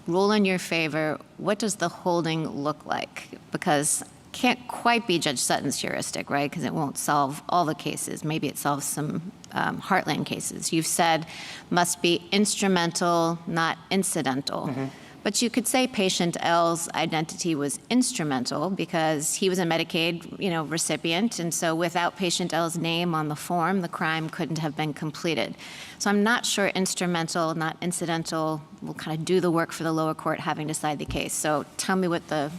rule in your favor? What does the holding look like? Because it can't quite be Judge Sutton's heuristic, right? Because it won't solve all the cases. Maybe it solves some heartland cases. You've said must be instrumental, not incidental. But you could say patient L's identity was instrumental because he was a Medicaid, recipient, and so without patient L's name on the form, the crime couldn't have been completed. So I'm not sure instrumental, not incidental, will kind of do the work for the lower court having to decide the case. So tell me what the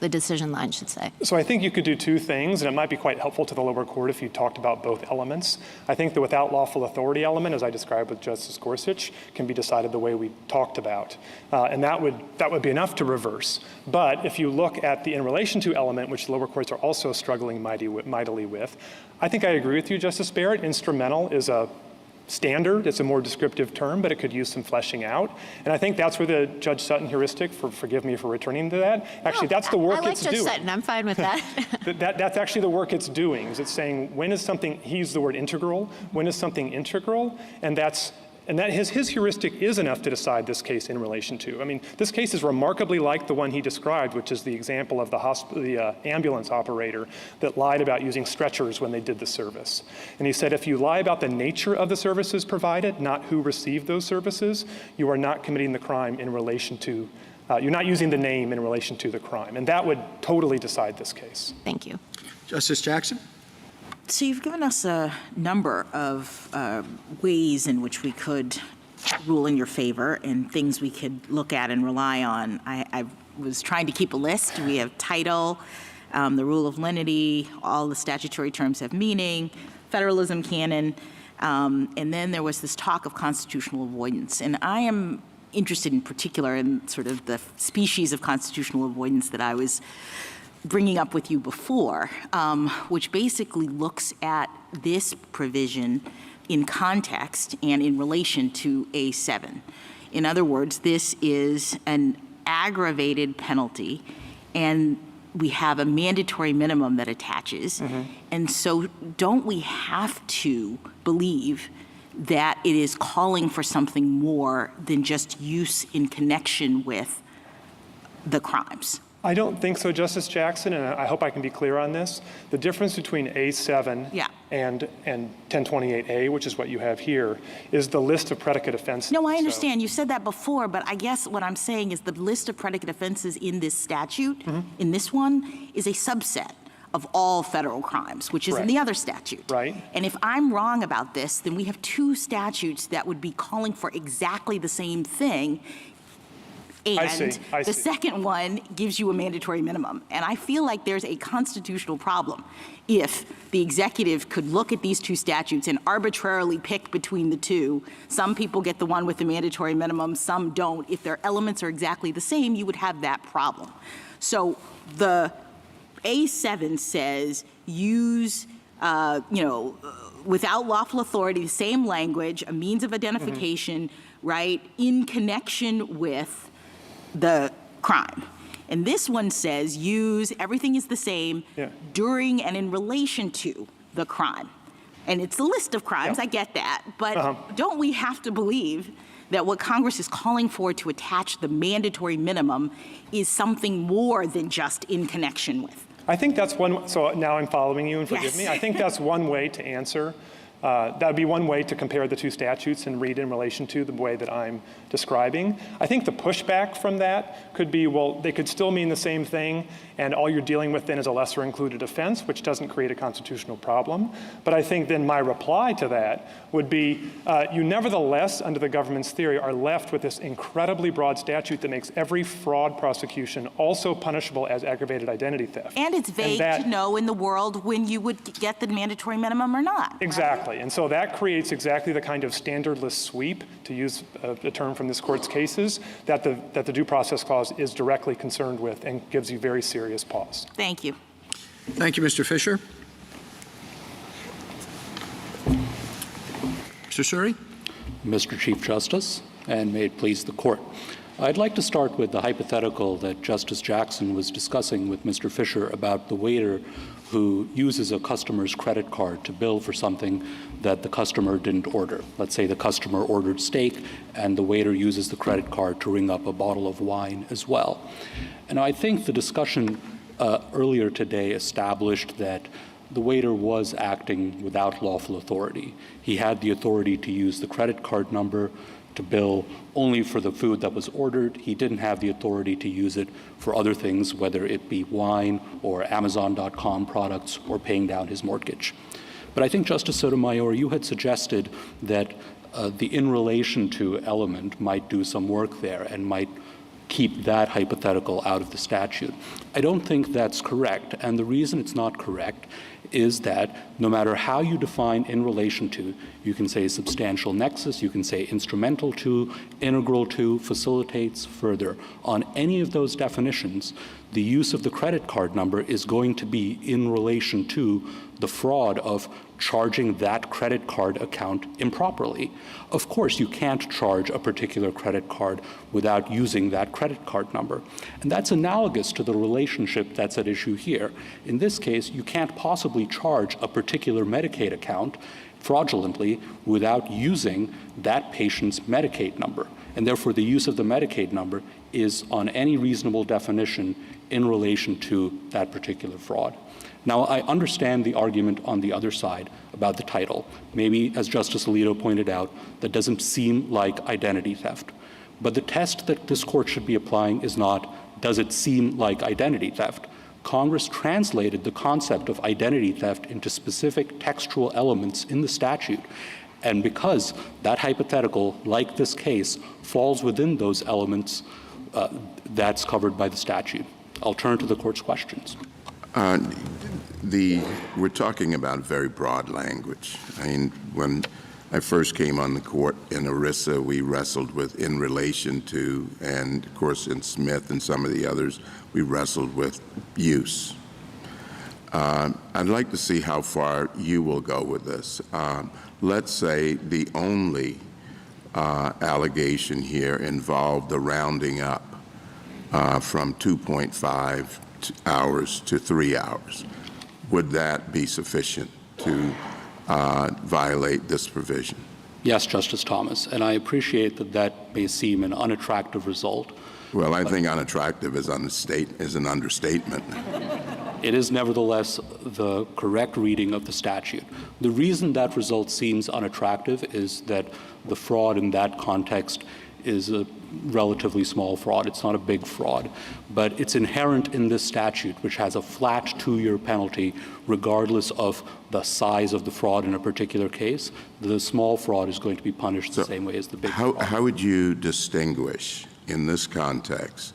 decision line should say. So I think you could do two things, and it might be quite helpful to the lower court if you talked about both elements. I think the without lawful authority element, as I described with Justice Gorsuch, can be decided the way we talked about. And that would be enough to reverse. But if you look at the in relation to element, which the lower courts are also struggling mightily with, I think I agree with you, Justice Barrett. Instrumental is a standard. It's a more descriptive term, but it could use some fleshing out. And I think that's where the Judge Sutton heuristic, forgive me for returning to that, actually that's the work it's doing. I like Judge Sutton. I'm fine with that. That's actually the work it's doing, is it's saying when is something, he used the word integral, when is something integral, and his heuristic is enough to decide this case in relation to. I mean, this case is remarkably like the one he described, which is the example of the ambulance operator that lied about using stretchers when they did the service. And he said, if you lie about the nature of the services provided, not who received those services, you are not committing the crime in relation to, you're not using the name in relation to the crime. And that would totally decide this case. Thank you. Justice Jackson? So you've given us a number of ways in which we could rule in your favor and things we could look at and rely on. I was trying to keep a list. We have title, the rule of lenity, all the statutory terms have meaning, federalism canon, and then there was this talk of constitutional avoidance. And I am interested in particular in sort of the species of constitutional avoidance that I was bringing up with you before, which basically looks at this provision in context and in relation to A7. In other words, this is an aggravated penalty, and we have a mandatory minimum that attaches. And so don't we have to believe that it is calling for something more than just use in connection with the crimes? I don't think so, Justice Jackson, and I hope I can be clear on this. The difference between A7 and 1028A, which is what you have here, is the list of predicate offenses. No, I understand. You said that before, but I guess what I'm saying is the list of predicate offenses in this statute, in this one, is a subset of all federal crimes, which is in the other statute. Right. And if I'm wrong about this, then we have two statutes that would be calling for exactly the same thing. And I see. the second one gives you a mandatory minimum. And I feel like there's a constitutional problem if the executive could look at these two statutes and arbitrarily pick between the two. Some people get the one with the mandatory minimum, some don't. If their elements are exactly the same, you would have that problem. So the A7 says use, without lawful authority, the same language, a means of identification, right, in connection with the crime. And this one says use, everything is the same during and in relation to the crime. And it's a list of crimes, I get that, but don't we have to believe that what Congress is calling for to attach the mandatory minimum is something more than just in connection with? I think that's one, so now I'm following you, and forgive me. I think that's one way to answer. That would be one way to compare the two statutes and read in relation to the way that I'm describing. I think the pushback from that could be, well, they could still mean the same thing, and all you're dealing with then is a lesser included offense, which doesn't create a constitutional problem. But I think then my reply to that would be, you nevertheless, under the government's theory, are left with this incredibly broad statute that makes every fraud prosecution also punishable as aggravated identity theft. And it's vague to know in the world when you would get the mandatory minimum or not. Exactly. And so that creates exactly the kind of standardless sweep, to use a term from this court's cases, that the due process clause is directly concerned with and gives you very serious pause. Thank you. Thank you, Mr. Fisher. Mr. Suri? Mr. Chief Justice, and may it please the court. I'd like to start with the hypothetical that Justice Jackson was discussing with Mr. Fisher about the waiter who uses a customer's credit card to bill for something that the customer didn't order. Let's say the customer ordered steak and the waiter uses the credit card to ring up a bottle of wine as well. And I think the discussion earlier today established that the waiter was acting without lawful authority. He had the authority to use the credit card number to bill only for the food that was ordered. He didn't have the authority to use it for other things, whether it be wine or Amazon.com products or paying down his mortgage. But I think, Justice Sotomayor, you had suggested that the in relation to element might do some work there and might keep that hypothetical out of the statute. I don't think that's correct, and the reason it's not correct is that no matter how you define in relation to, you can say substantial nexus, you can say instrumental to, integral to, facilitates, further. On any of those definitions, the use of the credit card number is going to be in relation to the fraud of charging that credit card account improperly. Of course, you can't charge a particular credit card without using that credit card number. And that's analogous to the relationship that's at issue here. In this case, you can't possibly charge a particular Medicaid account fraudulently without using that patient's Medicaid number. And therefore, the use of the Medicaid number is on any reasonable definition in relation to that particular fraud. Now, I understand the argument on the other side about the title. Maybe, as Justice Alito pointed out, that doesn't seem like identity theft. But the test that this court should be applying is not, does it seem like identity theft? Congress translated the concept of identity theft into specific textual elements in the statute. And because that hypothetical, like this case, falls within those elements, that's covered by the statute. I'll turn to the court's questions. We're talking about very broad language. I mean, when I first came on the court in ERISA, we wrestled with in relation to, and of course in Smith and some of the others, we wrestled with use. I'd like to see how far you will go with this. Let's say the only allegation here involved the rounding up from 2.5 hours to 3 hours. Would that be sufficient to violate this provision? Yes, Justice Thomas, and I appreciate that that may seem an unattractive result. Well, I think unattractive is an understatement. It is nevertheless the correct reading of the statute. The reason that result seems unattractive is that the fraud in that context is a relatively small fraud. It's not a big fraud, but it's inherent in this statute, which has a flat 2-year penalty regardless of the size of the fraud in a particular case. The small fraud is going to be punished the same way as the big fraud. How would you distinguish in this context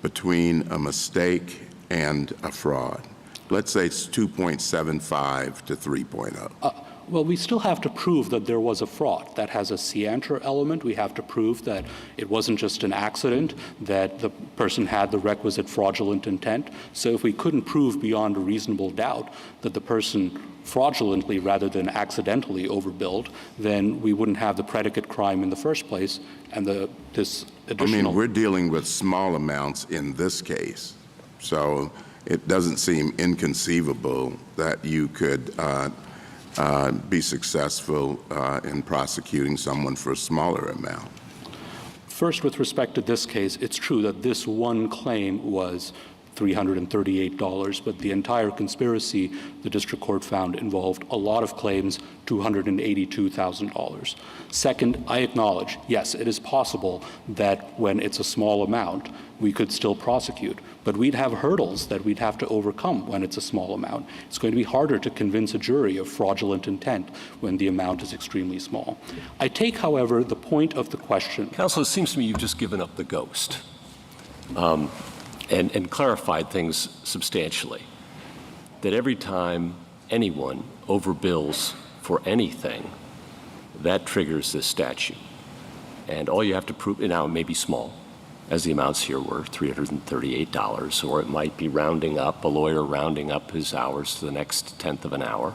between a mistake and a fraud? Let's say it's 2.75 to 3.0. Well, we still have to prove that there was a fraud. That has a scienter element. We have to prove that it wasn't just an accident, that the person had the requisite fraudulent intent. So if we couldn't prove beyond a reasonable doubt that the person fraudulently rather than accidentally overbilled, then we wouldn't have the predicate crime in the first place, and this additional... I mean, we're dealing with small amounts in this case, so it doesn't seem inconceivable that you could be successful in prosecuting someone for a smaller amount. First, with respect to this case, it's true that this one claim was $338, but the entire conspiracy, the district court found, involved a lot of claims, $282,000. Second, I acknowledge, yes, it is possible that when it's a small amount, we could still prosecute, but we'd have hurdles that we'd have to overcome when it's a small amount. It's going to be harder to convince a jury of fraudulent intent when the amount is extremely small. I take, however, the point of the question. Counsel, it seems to me you've just given up the ghost. And clarified things substantially, that every time anyone overbills for anything, that triggers this statute. And all you have to prove, now it may be small, as the amounts here were $338, or it might be rounding up, a lawyer rounding up his hours to the next tenth of an hour,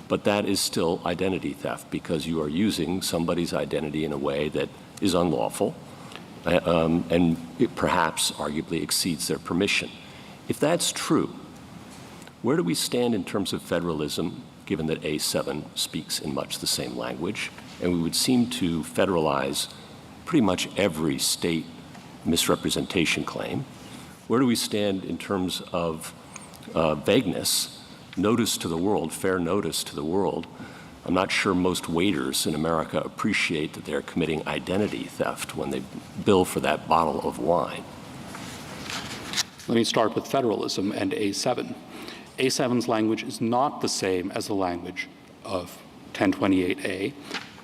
but that is still identity theft because you are using somebody's identity in a way that is unlawful, and it perhaps arguably exceeds their permission. If that's true, where do we stand in terms of federalism, given that A7 speaks in much the same language, and we would seem to federalize pretty much every state misrepresentation claim? Where do we stand in terms of vagueness, notice to the world, fair notice to the world? I'm not sure most waiters in America appreciate that they're committing identity theft when they bill for that bottle of wine. Let me start with federalism and A7. A7's language is not the same as the language of 1028A.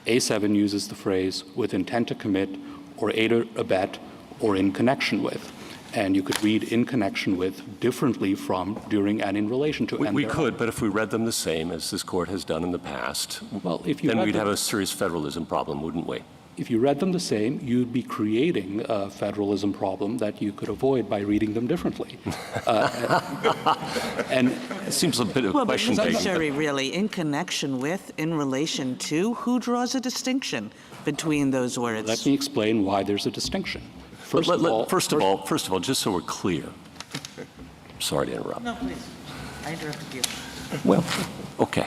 A7 uses the phrase with intent to commit or aid or abet or in connection with. And you could read in connection with differently from, during, and in relation to. We could, but if we read them the same as this court has done in the past, well, if you then we'd have a serious federalism problem, wouldn't we? If you read them the same, you'd be creating a federalism problem that you could avoid by reading them differently. And it seems a bit of question Well, but begging. necessary, really, in connection with, in relation to, who draws a distinction between those words? Let me explain why there's a distinction. First of all, just so we're clear. Sorry to interrupt. No, please. I interrupted you. Well, okay.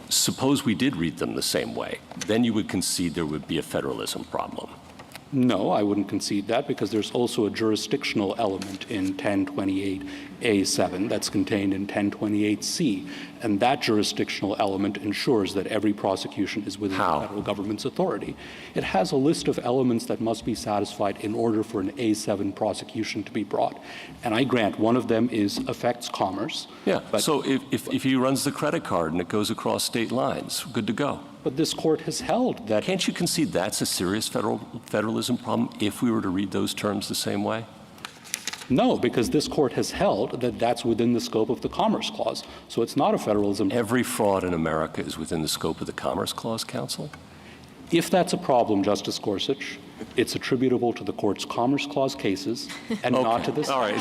Suppose we did read them the same way. Then you would concede there would be a federalism problem. No, I wouldn't concede that because there's also a jurisdictional element in 1028A7 that's contained in 1028C. And that jurisdictional element ensures that every prosecution is within the federal government's authority. It has a list of elements that must be satisfied in order for an A7 prosecution to be brought. And I grant one of them is affects commerce. Yeah, so if he runs the credit card and it goes across state lines, good to go. But this court has held that. Can't you concede that's a serious federalism problem if we were to read those terms the same way? No, because this court has held that that's within the scope of the Commerce Clause. So it's not a federalism. Every fraud in America is within the scope of the Commerce Clause, counsel? If that's a problem, Justice Gorsuch, it's attributable to the court's Commerce Clause cases and not to this. All right,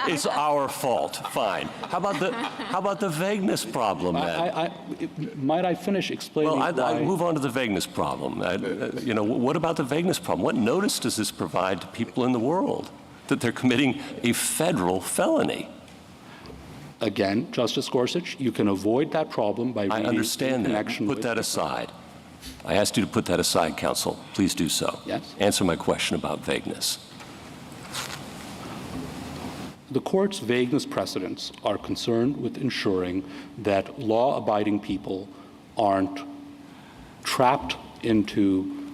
it's our fault. Fine. How about the vagueness problem then? Might I finish explaining Well, why? I move on to the vagueness problem. What about the vagueness problem? What notice does this provide to people in the world that they're committing a federal felony? Again, Justice Gorsuch, you can avoid that problem by reading I understand in that. connection Put with that aside. I asked you to put that aside, counsel. Please do so. Yes. Answer my question about vagueness. The court's vagueness precedents are concerned with ensuring that law-abiding people aren't trapped into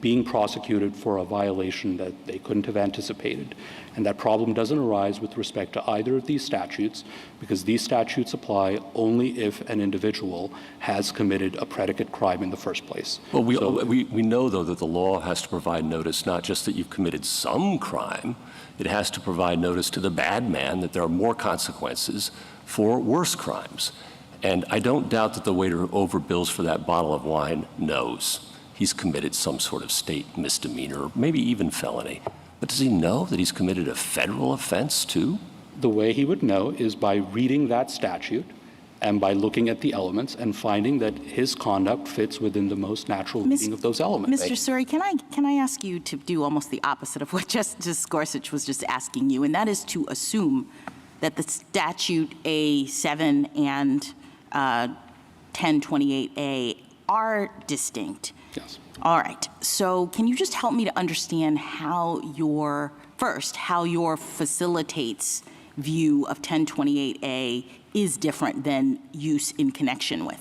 being prosecuted for a violation that they couldn't have anticipated. And that problem doesn't arise with respect to either of these statutes, because these statutes apply only if an individual has committed a predicate crime in the first place. Well, we know, though, that the law has to provide notice, not just that you've committed some crime. It has to provide notice to the bad man that there are more consequences for worse crimes. And I don't doubt that the waiter who overbills for that bottle of wine knows he's committed some sort of state misdemeanor, maybe even felony. But does he know that he's committed a federal offense, too? The way he would know is by reading that statute and by looking at the elements and finding that his conduct fits within the most natural reading of those elements. Mr. Suri, can I ask you to do almost the opposite of what Justice Gorsuch was just asking you, and that is to assume that the statute A7 and 1028A are distinct. Yes. All right. So can you just help me to understand how your facilitates view of 1028A is different than use in connection with?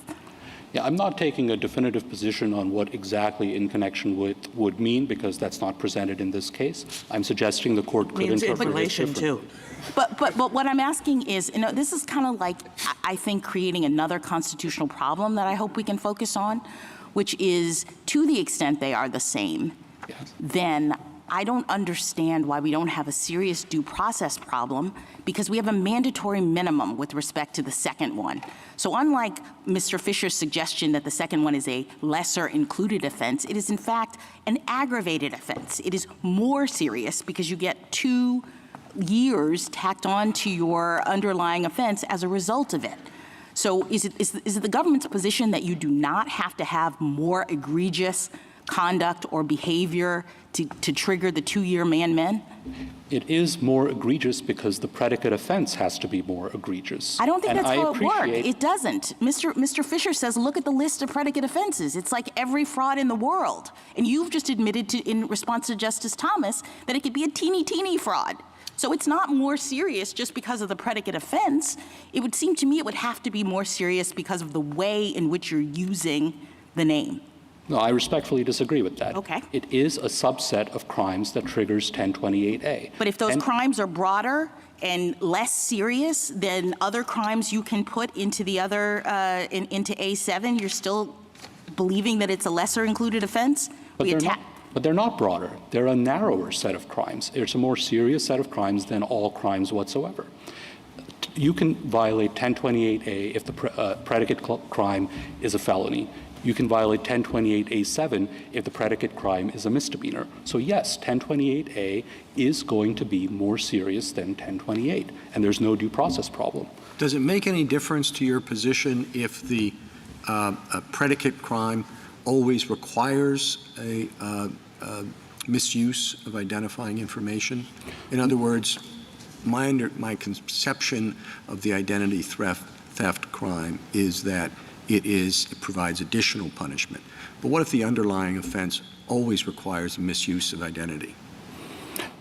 Yeah, I'm not taking a definitive position on what exactly in connection with would mean, because that's not presented in this case. I'm suggesting the court could Means in interpret it relation differently. to. But what I'm asking is, this is kind of like, I think, creating another constitutional problem that I hope we can focus on, which is, to the extent they are the same, Yes. then I don't understand why we don't have a serious due process problem, because we have a mandatory minimum with respect to the second one. So unlike Mr. Fisher's suggestion that the second one is a lesser included offense, it is in fact an aggravated offense. It is more serious because you get 2 years tacked on to your underlying offense as a result of it. So is it the government's position that you do not have to have more egregious conduct or behavior to trigger the 2-year man-men? It is more egregious because the predicate offense has to be more egregious. I don't think And that's how it works. appreciate- It doesn't. Mr. Fisher says, look at the list of predicate offenses. It's like every fraud in the world. And you've just admitted to, in response to Justice Thomas, that it could be a teeny fraud. So it's not more serious just because of the predicate offense. It would seem to me it would have to be more serious because of the way in which you're using the name. No, I respectfully disagree with that. Okay. It is a subset of crimes that triggers 1028A. But if those And- crimes are broader and less serious than other crimes you can put into the other, into A7, you're still believing that it's a lesser included offense? But they're not broader. They're a narrower set of crimes. It's a more serious set of crimes than all crimes whatsoever. You can violate 1028A if the predicate crime is a felony. You can violate 1028A7 if the predicate crime is a misdemeanor. So yes, 1028A is going to be more serious than 1028, and there's no due process problem. Does it make any difference to your position if the predicate crime always requires a misuse of identifying information? In other words, my conception of the identity theft crime is that it provides additional punishment. But what if the underlying offense always requires a misuse of identity?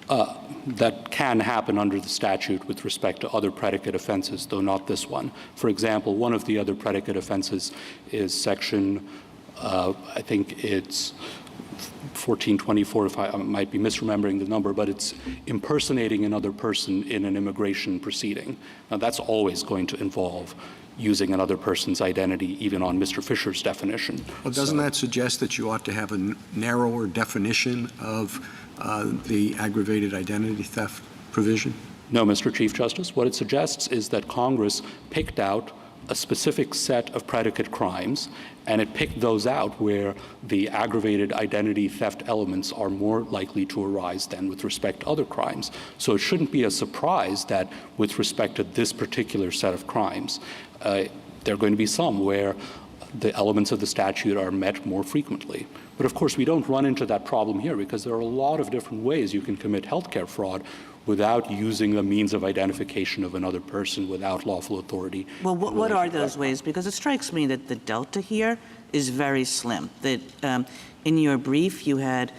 That can happen under the statute with respect to other predicate offenses, though not this one. For example, one of the other predicate offenses is section, I think it's 1424, if I might be misremembering the number, but it's impersonating another person in an immigration proceeding. Now, that's always going to involve using another person's identity, even on Mr. Fisher's definition. Well, doesn't that suggest that you ought to have a narrower definition of the aggravated identity theft provision? No, Mr. Chief Justice. What it suggests is that Congress picked out a specific set of predicate crimes, and it picked those out where the aggravated identity theft elements are more likely to arise than with respect to other crimes. So it shouldn't be a surprise that with respect to this particular set of crimes, there are going to be some where the elements of the statute are met more frequently. But of course, we don't run into that problem here because there are a lot of different ways you can commit healthcare fraud without using the means of identification of another person without lawful authority. Well, what are those ways? Because it strikes me that the delta here is very slim. That in your brief, you had,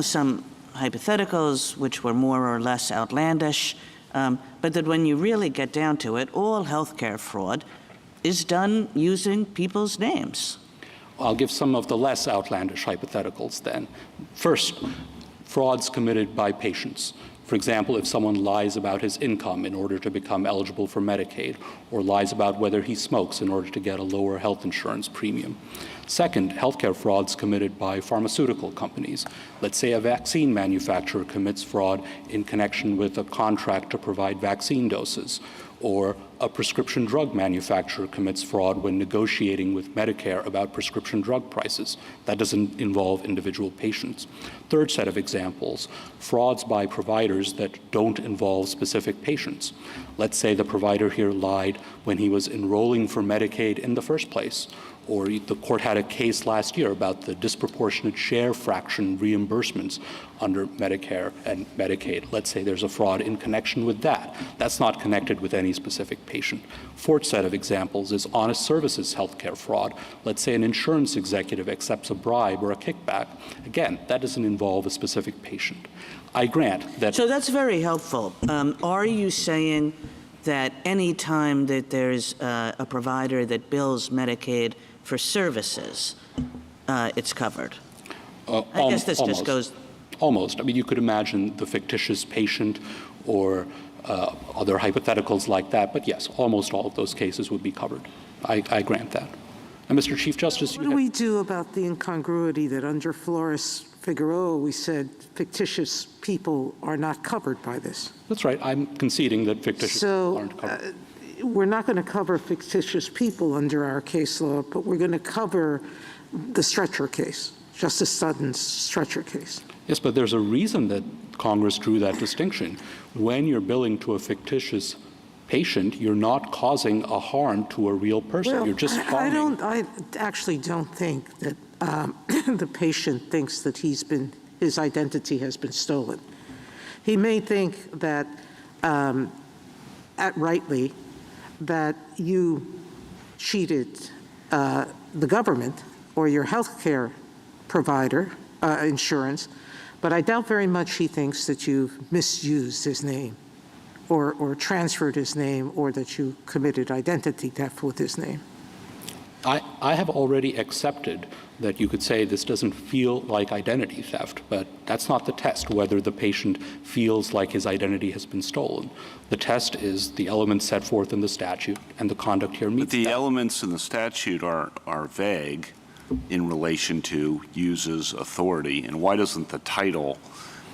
some hypotheticals which were more or less outlandish, but that when you really get down to it, all healthcare fraud is done using people's names. I'll give some of the less outlandish hypotheticals then. First, frauds committed by patients. For example, if someone lies about his income in order to become eligible for Medicaid, or lies about whether he smokes in order to get a lower health insurance premium. Second, healthcare frauds committed by pharmaceutical companies. Let's say a vaccine manufacturer commits fraud in connection with a contract to provide vaccine doses, or a prescription drug manufacturer commits fraud when negotiating with Medicare about prescription drug prices. That doesn't involve individual patients. Third set of examples, frauds by providers that don't involve specific patients. Let's say the provider here lied when he was enrolling for Medicaid in the first place, or the court had a case last year about the disproportionate share fraction reimbursements under Medicare and Medicaid. Let's say there's a fraud in connection with that. That's not connected with any specific patient. Fourth set of examples is honest services healthcare fraud. Let's say an insurance executive accepts a bribe or a kickback. Again, that doesn't involve a specific patient. I grant that. So that's very helpful. Are you saying that any time that there's a provider that bills Medicaid for services, it's covered? I guess this just goes. Almost. I mean, you could imagine the fictitious patient or other hypotheticals like that, but yes, almost all of those cases would be covered. I grant that. And Mr. Chief Justice, what do we do about the incongruity that under Flores-Figueroa we said fictitious people are not covered by this? That's right. I'm conceding that fictitious aren't covered. We're not going to cover fictitious people under our case law, but we're going to cover the stretcher case, Justice Sutton's stretcher case. Yes, but there's a reason that Congress drew that distinction. When you're billing to a fictitious patient, you're not causing a harm to a real person. Well, you're just harming. I actually don't think that the patient thinks that his identity has been stolen. He may think that, rightly, that you cheated the government or your health care provider, insurance, but I doubt very much he thinks that you've misused his name or transferred his name or that you committed identity theft with his name. I have already accepted that you could say this doesn't feel like identity theft, but that's not the test, whether the patient feels like his identity has been stolen. The test is the elements set forth in the statute, and the conduct here meets But the that. elements in the statute are vague in relation to uses authority, and why doesn't the title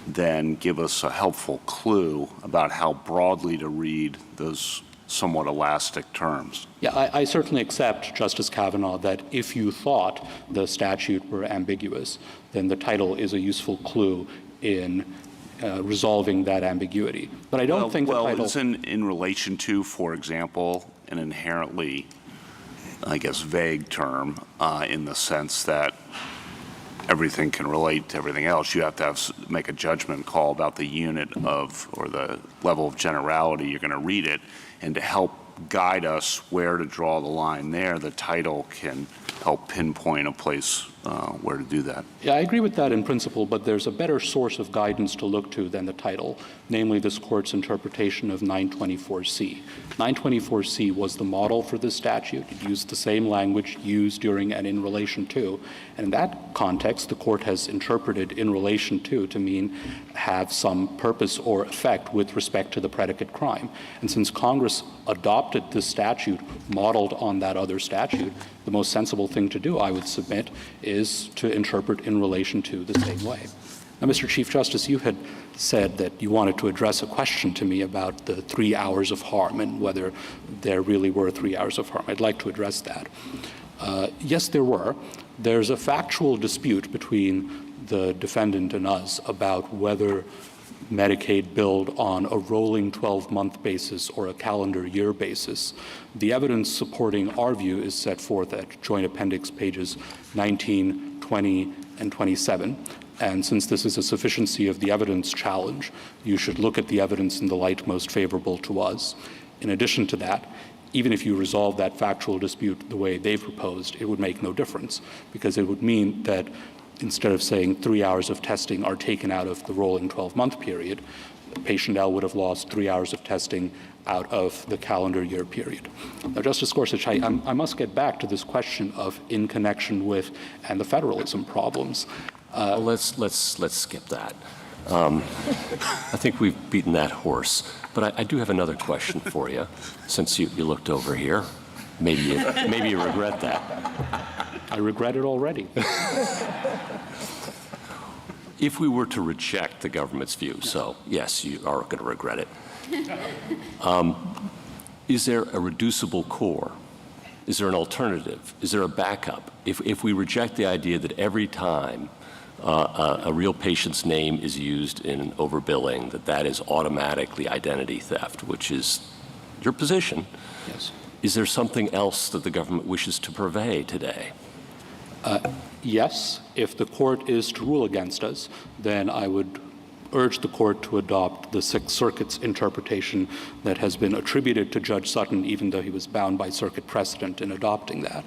then give us a helpful clue about how broadly to read those somewhat elastic terms? Yeah, I certainly accept, Justice Kavanaugh, that if you thought the statute were ambiguous, then the title is a useful clue in resolving that ambiguity. But I don't think the title... Well, it's in relation to, for example, an inherently, I guess, vague term in the sense that everything can relate to everything else. You have to make a judgment call about the unit of or the level of generality you're going to read it, and to help guide us where to draw the line there, the title can help pinpoint a place where to do that. Yeah, I agree with that in principle, but there's a better source of guidance to look to than the title, namely this court's interpretation of 924C. 924C was the model for this statute. It used the same language used during and in relation to. And in that context, the court has interpreted in relation to mean have some purpose or effect with respect to the predicate crime. And since Congress adopted this statute modeled on that other statute, the most sensible thing to do, I would submit, is to interpret in relation to the same way. Now, Mr. Chief Justice, you had said that you wanted to address a question to me about the 3 hours of harm and whether there really were 3 hours of harm. I'd like to address that. Yes, there were. There's a factual dispute between the defendant and us about whether Medicaid billed on a rolling 12-month basis or a calendar year basis. The evidence supporting our view is set forth at Joint Appendix pages 19, 20, and 27. And since this is a sufficiency of the evidence challenge, you should look at the evidence in the light most favorable to us. In addition to that, even if you resolve that factual dispute the way they've proposed, it would make no difference, because it would mean that instead of saying 3 hours of testing are taken out of the rolling 12-month period, patient L would have lost 3 hours of testing out of the calendar year period. Now, Justice Gorsuch, I must get back to this question of in connection with and the federalism problems. Well, let's skip that. I think we've beaten that horse. But I do have another question for you, since you looked over here. Maybe you regret that. I regret it already. If we were to reject the government's view, so yes, you are going to regret it, is there a reducible core? Is there an alternative? Is there a backup? If we reject the idea that every time a real patient's name is used in overbilling, that is automatically identity theft, which is your position, Yes. Is there something else that the government wishes to purvey today? Yes. If the court is to rule against us, then I would urge the court to adopt the Sixth Circuit's interpretation that has been attributed to Judge Sutton, even though he was bound by circuit precedent in adopting that.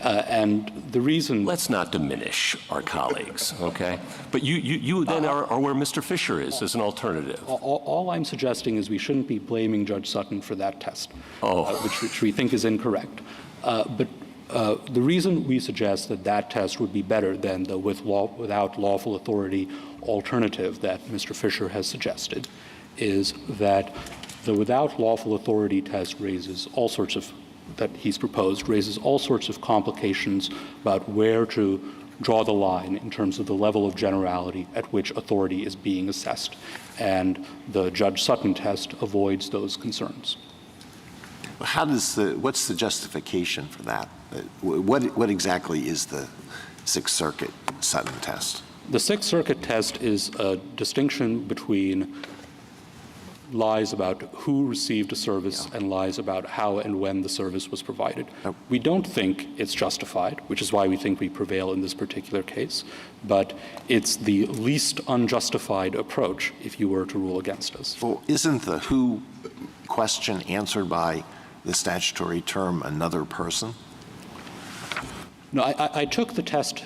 And the reason— Let's not diminish our colleagues, okay? But you then are where Mr. Fisher is as an alternative. All I'm suggesting is we shouldn't be blaming Judge Sutton for that test, Oh. which we think is incorrect. But the reason we suggest that test would be better than the without lawful authority alternative that Mr. Fisher has suggested is that the without lawful authority test raises all sorts of complications about where to draw the line in terms of the level of generality at which authority is being assessed. And the Judge Sutton test avoids those concerns. What's the justification for that? What exactly is the Sixth Circuit Sutton test? The Sixth Circuit test is a distinction between lies about who received a service and lies about how and when the service was provided. We don't think it's justified, which is why we think we prevail in this particular case, but it's the least unjustified approach if you were to rule against us. Well, isn't the who question answered by the statutory term another person? No, I took the test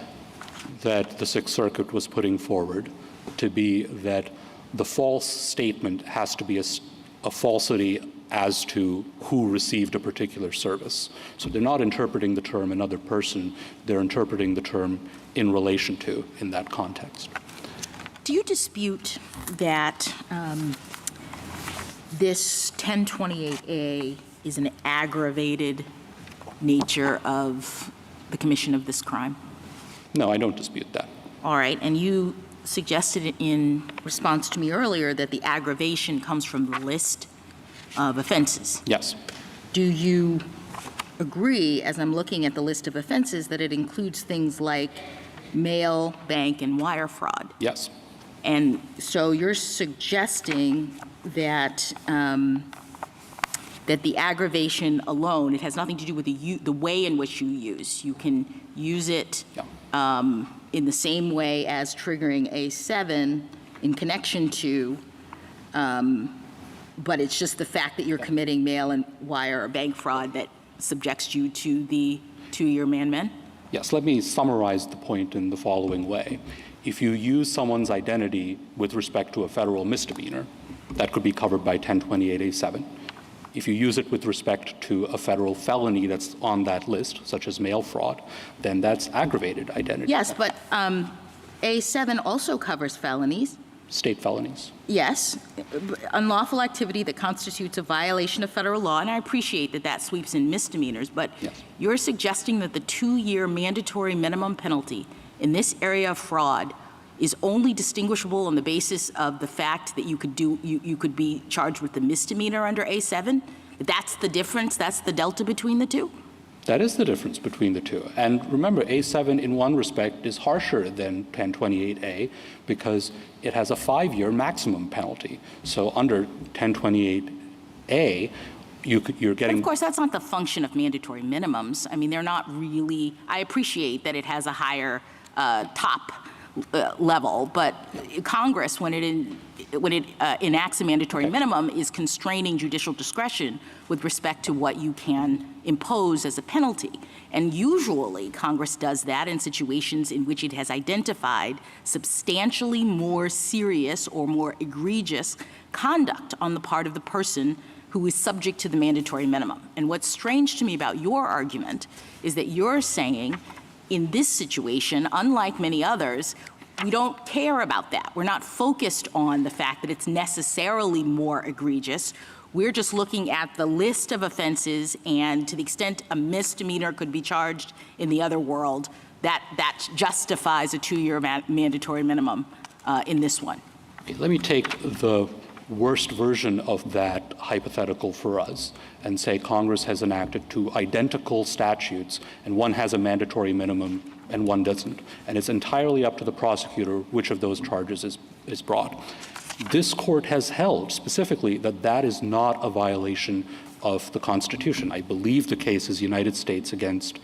that the Sixth Circuit was putting forward to be that the false statement has to be a falsity as to who received a particular service. So they're not interpreting the term another person, they're interpreting the term in relation to in that context. Do you dispute that this 1028A is an aggravated nature of the commission of this crime? No, I don't dispute that. All right, and you suggested in response to me earlier that the aggravation comes from the list of offenses. Yes. Do you agree, as I'm looking at the list of offenses, that it includes things like mail, bank, and wire fraud? Yes. And so you're suggesting that that the aggravation alone, it has nothing to do with the way in which you use. You can use it in the same way as triggering A7 in connection to, but it's just the fact that you're committing mail and wire or bank fraud that subjects you to the 2-year man-men? Yes, let me summarize the point in the following way. If you use someone's identity with respect to a federal misdemeanor, that could be covered by 1028A7. If you use it with respect to a federal felony that's on that list, such as mail fraud, then that's aggravated identity. Yes, but A7 also covers felonies. State felonies. Yes, unlawful activity that constitutes a violation of federal law, and I appreciate that that sweeps in misdemeanors, but Yes. You're suggesting that the 2-year mandatory minimum penalty in this area of fraud is only distinguishable on the basis of the fact that you could be charged with the misdemeanor under A7? That's the difference? That's the delta between the two? That is the difference between the two. And remember, A7 in one respect is harsher than 1028A because it has a 5-year maximum penalty. So under 1028A, you're getting... But of course, that's not the function of mandatory minimums. I mean, they're not really... I appreciate that it has a higher top level, but Congress, when it enacts a mandatory minimum, is constraining judicial discretion with respect to what you can impose as a penalty. And usually, Congress does that in situations in which it has identified substantially more serious or more egregious conduct on the part of the person who is subject to the mandatory minimum. And what's strange to me about your argument is that you're saying, in this situation, unlike many others, we don't care about that. We're not focused on the fact that it's necessarily more egregious. We're just looking at the list of offenses, and to the extent a misdemeanor could be charged in the other world, that justifies a 2-year mandatory minimum in this one. Okay, let me take the worst version of that hypothetical for us and say Congress has enacted 2 identical statutes and one has a mandatory minimum and one doesn't. And it's entirely up to the prosecutor which of those charges is brought. This court has held specifically that that is not a violation of the Constitution. I believe the case is United States against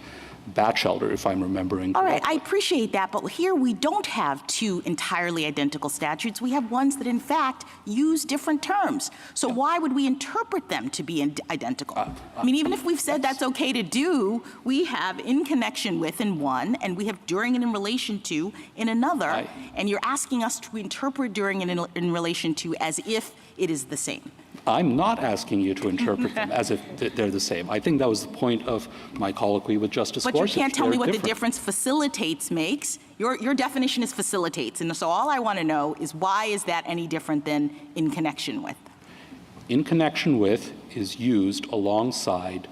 Batchelder, if I'm remembering All right, correctly. I appreciate that, but here we don't have 2 entirely identical statutes. We have ones that, in fact, use different terms. So why would we interpret them to be identical? I mean, even if we've said that's okay to do, we have in connection with in one, and we have during and in relation to in another, and you're asking us to interpret during and in relation to as if it is the same. I'm not asking you to interpret them as if they're the same. I think that was the point of my colloquy with Justice Gorsuch. But you can't tell me what different. the difference facilitates makes. Your definition is facilitates, and so all I want to know is why is that any different than in connection with? In connection with is used alongside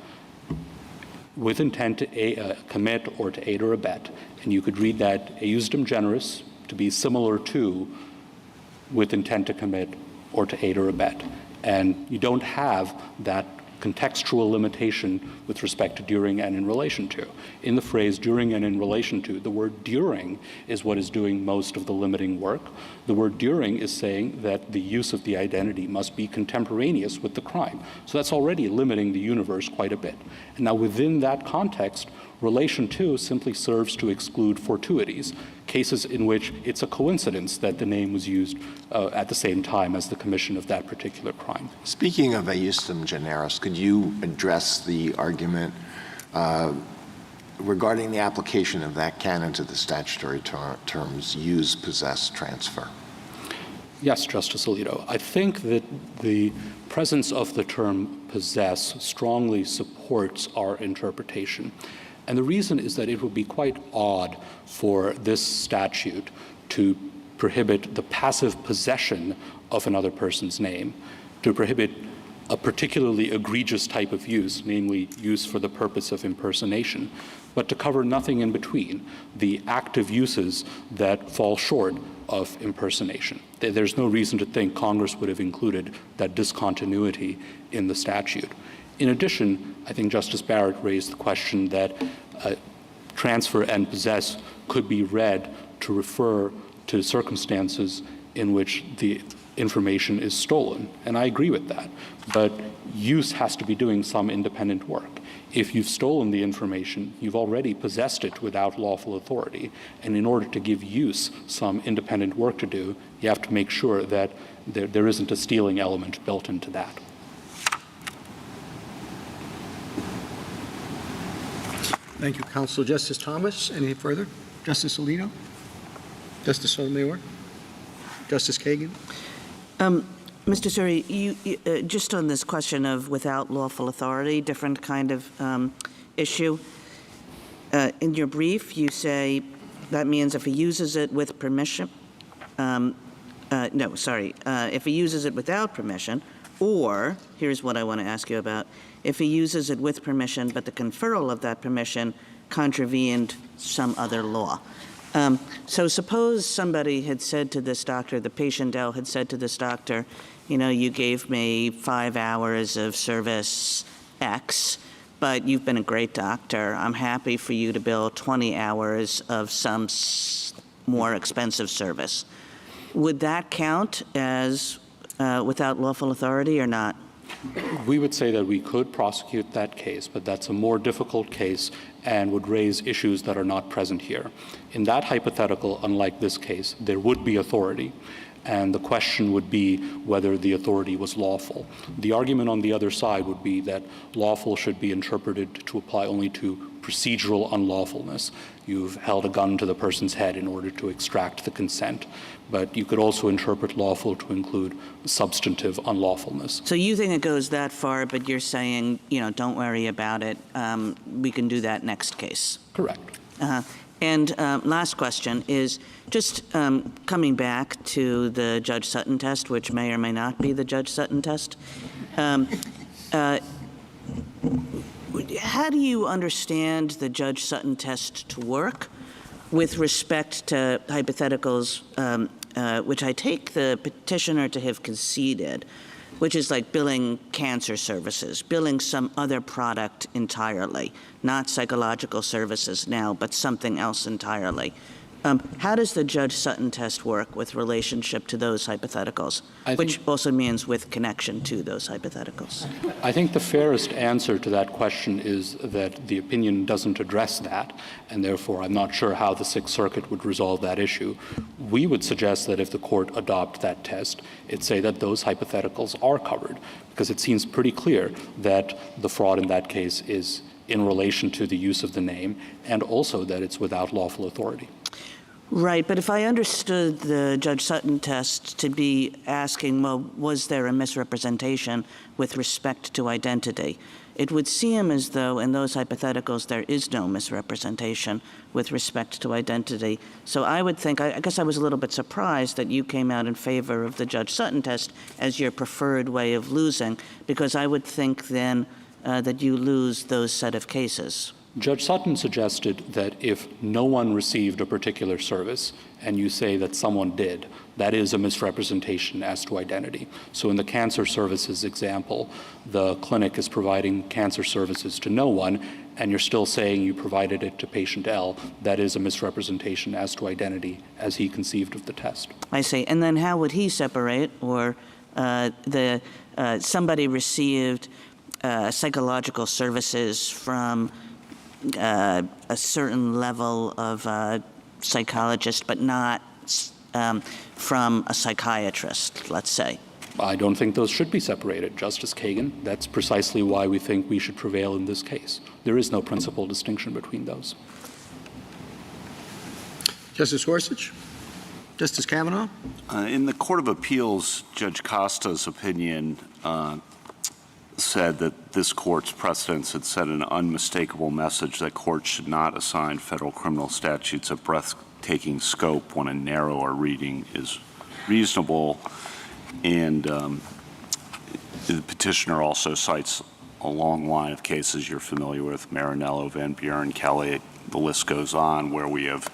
with intent to commit or to aid or abet. And you could read that eusdem generis to be similar to with intent to commit or to aid or abet. And you don't have that contextual limitation with respect to during and in relation to. In the phrase during and in relation to, the word during is what is doing most of the limiting work. The word during is saying that the use of the identity must be contemporaneous with the crime. So that's already limiting the universe quite a bit. And now within that context, relation to simply serves to exclude fortuities, cases in which it's a coincidence that the name was used at the same time as the commission of that particular crime. Speaking of eusdem generis, could you address the argument regarding the application of that canon to the statutory terms use, possess, transfer? Yes, Justice Alito. I think that the presence of the term possess strongly supports our interpretation. And the reason is that it would be quite odd for this statute to prohibit the passive possession of another person's name, to prohibit a particularly egregious type of use, namely use for the purpose of impersonation, but to cover nothing in between, the active uses that fall short of impersonation. There's no reason to think Congress would have included that discontinuity in the statute. In addition, I think Justice Barrett raised the question that transfer and possess could be read to refer to circumstances in which the information is stolen. And I agree with that. But use has to be doing some independent work. If you've stolen the information, you've already possessed it without lawful authority. And in order to give use some independent work to do, you have to make sure that there isn't a stealing element built into that. Thank you, Counsel. Justice Thomas, any further? Justice Alito? Justice Sotomayor? Justice Kagan? Mr. Suri, you just on this question of without lawful authority, different kind of issue. In your brief, you say that means if he uses it with permission. If he uses it without permission, or here's what I want to ask you about: if he uses it with permission, but the conferral of that permission contravened some other law. So suppose somebody had said to this doctor, the patient L had said to this doctor, you gave me 5 hours of service X, but you've been a great doctor. I'm happy for you to bill 20 hours of some more expensive service. Would that count as without lawful authority or not? We would say that we could prosecute that case, but that's a more difficult case and would raise issues that are not present here. In that hypothetical, unlike this case, there would be authority, and the question would be whether the authority was lawful. The argument on the other side would be that lawful should be interpreted to apply only to procedural unlawfulness. You've held a gun to the person's head in order to extract the consent, but you could also interpret lawful to include substantive unlawfulness. So you think it goes that far, but you're saying, don't worry about it. We can do that next case. Correct. And last question is just coming back to the Judge Sutton test, which may or may not be the Judge Sutton test. How do you understand the Judge Sutton test to work with respect to hypotheticals, which I take the petitioner to have conceded, which is like billing cancer services, billing some other product entirely, not psychological services now, but something else entirely? How does the Judge Sutton test work with relationship to those hypotheticals, which also means with connection to those hypotheticals? I think the fairest answer to that question is that the opinion doesn't address that, and therefore I'm not sure how the Sixth Circuit would resolve that issue. We would suggest that if the court adopt that test, it'd say that those hypotheticals are covered, because it seems pretty clear that the fraud in that case is in relation to the use of the name, and also that it's without lawful authority. Right, but if I understood the Judge Sutton test to be asking, well, was there a misrepresentation with respect to identity? It would seem as though in those hypotheticals there is no misrepresentation with respect to identity. So I would think, I guess I was a little bit surprised that you came out in favor of the Judge Sutton test as your preferred way of losing, because I would think then that you lose those set of cases. Judge Sutton suggested that if no one received a particular service and you say that someone did, that is a misrepresentation as to identity. So in the cancer services example, the clinic is providing cancer services to no one, and you're still saying you provided it to patient L. That is a misrepresentation as to identity as he conceived of the test. I see. And then how would he separate, or somebody received psychological services from a certain level of psychologist, but not from a psychiatrist, let's say? I don't think those should be separated, Justice Kagan. That's precisely why we think we should prevail in this case. There is no principal distinction between those. Justice Gorsuch? Justice Kavanaugh? In the Court of Appeals, Judge Costa's opinion said that this court's precedents had set an unmistakable message that courts should not assign federal criminal statutes a breathtaking scope when a narrower reading is reasonable. And the petitioner also cites a long line of cases you're familiar with: Marinello, Van Buren, Kelly, the list goes on, where we have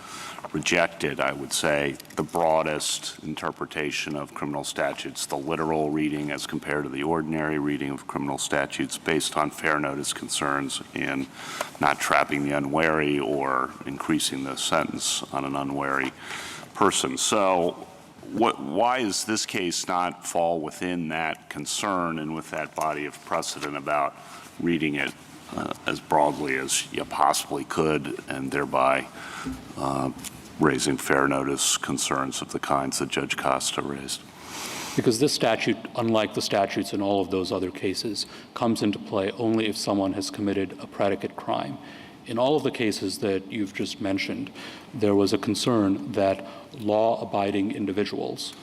rejected, I would say, the broadest interpretation of criminal statutes, the literal reading as compared to the ordinary reading of criminal statutes, based on fair notice concerns and not trapping the unwary or increasing the sentence on an unwary person. So why does this case not fall within that concern and with that body of precedent about reading it as broadly as you possibly could, and thereby raising fair notice concerns of the kinds that Judge Costa raised? Because this statute, unlike the statutes in all of those other cases, comes into play only if someone has committed a predicate crime. In all of the cases that you've just mentioned, there was a concern that law-abiding individuals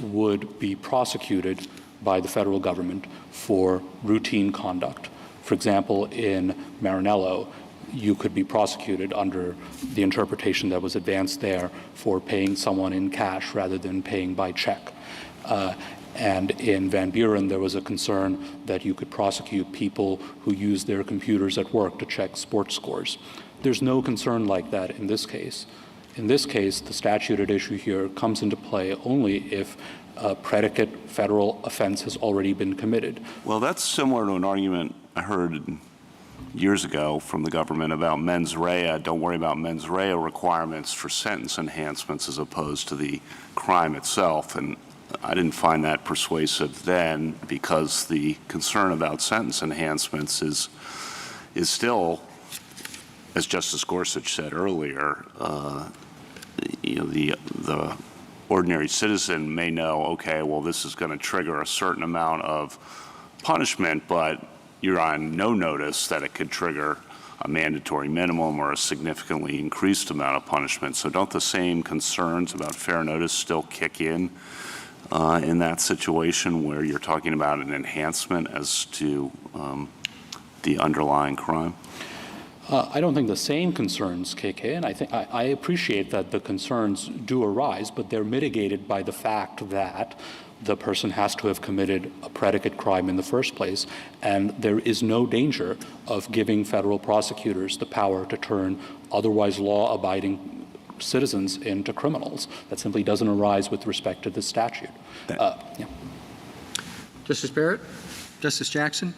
would be prosecuted by the federal government for routine conduct. For example, in Maranello, you could be prosecuted under the interpretation that was advanced there for paying someone in cash rather than paying by check. And in Van Buren, there was a concern that you could prosecute people who use their computers at work to check sports scores. There's no concern like that in this case. In this case, the statute at issue here comes into play only if a predicate federal offense has already been committed. Well, that's similar to an argument I heard years ago from the government about mens rea. Don't worry about mens rea requirements for sentence enhancements as opposed to the crime itself. And I didn't find that persuasive then, because the concern about sentence enhancements is still, as Justice Gorsuch said earlier, the ordinary citizen may know, okay, well, this is going to trigger a certain amount of punishment, but you're on no notice that it could trigger a mandatory minimum or a significantly increased amount of punishment. So don't the same concerns about fair notice still kick in that situation where you're talking about an enhancement as to the underlying crime? I don't think the same concerns kick in. I appreciate that the concerns do arise, but they're mitigated by the fact that the person has to have committed a predicate crime in the first place, and there is no danger of giving federal prosecutors the power to turn otherwise law-abiding citizens into criminals. That simply doesn't arise with respect to the statute. Justice Barrett? Justice Jackson?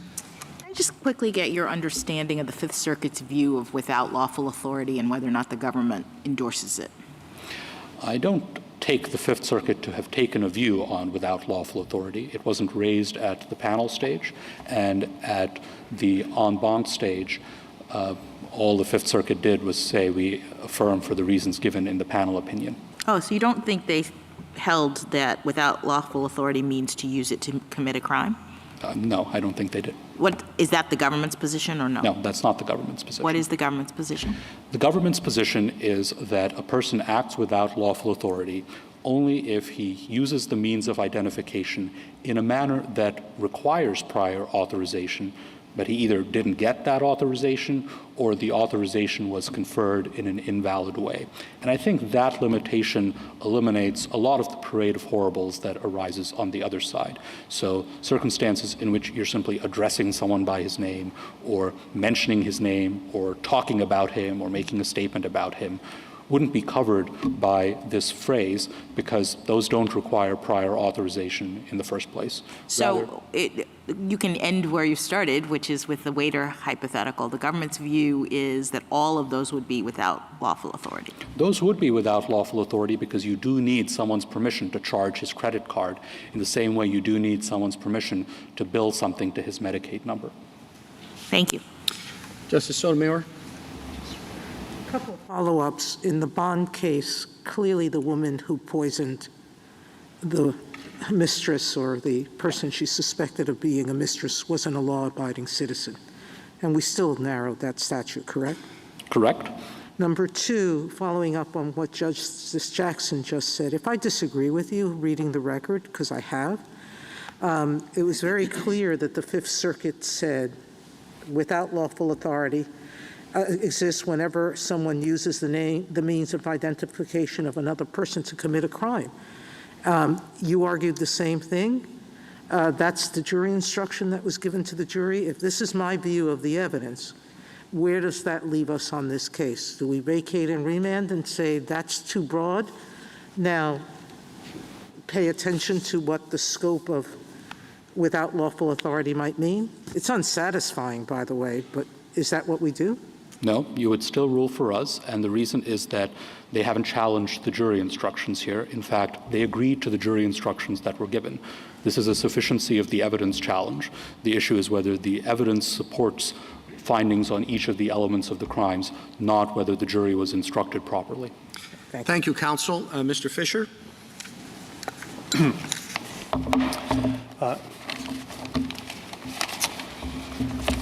Just quickly get your understanding of the Fifth Circuit's view of without lawful authority and whether or not the government endorses it. I don't take the Fifth Circuit to have taken a view on without lawful authority. It wasn't raised at the panel stage, and at the en banc stage, all the Fifth Circuit did was say we affirm for the reasons given in the panel opinion. Oh, so you don't think they held that without lawful authority means to use it to commit a crime? No, I don't think they did. What is that the government's position or no? No, that's not the government's position. What is the government's position? The government's position is that a person acts without lawful authority only if he uses the means of identification in a manner that requires prior authorization, but he either didn't get that authorization or the authorization was conferred in an invalid way. And I think that limitation eliminates a lot of the parade of horribles that arises on the other side. So circumstances in which you're simply addressing someone by his name or mentioning his name or talking about him or making a statement about him wouldn't be covered by this phrase because those don't require prior authorization in the first place. So you can end where you started, which is with the waiter hypothetical. The government's view is that all of those would be without lawful authority. Those would be without lawful authority because you do need someone's permission to charge his credit card in the same way you do need someone's permission to bill something to his Medicaid number. Thank you. Justice Sotomayor? A couple of follow-ups. In the Bond case, clearly the woman who poisoned the mistress or the person she suspected of being a mistress wasn't a law-abiding citizen. And we still narrowed that statute, correct? Correct. Number two, following up on what Justice Jackson just said, if I disagree with you reading the record, because I have, it was very clear that the Fifth Circuit said without lawful authority exists whenever someone uses the means of identification of another person to commit a crime. You argued the same thing. That's the jury instruction that was given to the jury. If this is my view of the evidence, where does that leave us on this case? Do we vacate and remand and say that's too broad? Now, pay attention to what the scope of without lawful authority might mean? It's unsatisfying, by the way, but is that what we do? No, you would still rule for us, and the reason is that they haven't challenged the jury instructions here. In fact, they agreed to the jury instructions that were given. This is a sufficiency of the evidence challenge. The issue is whether the evidence supports findings on each of the elements of the crimes, not whether the jury was instructed properly. Thank you, counsel. Mr. Fisher?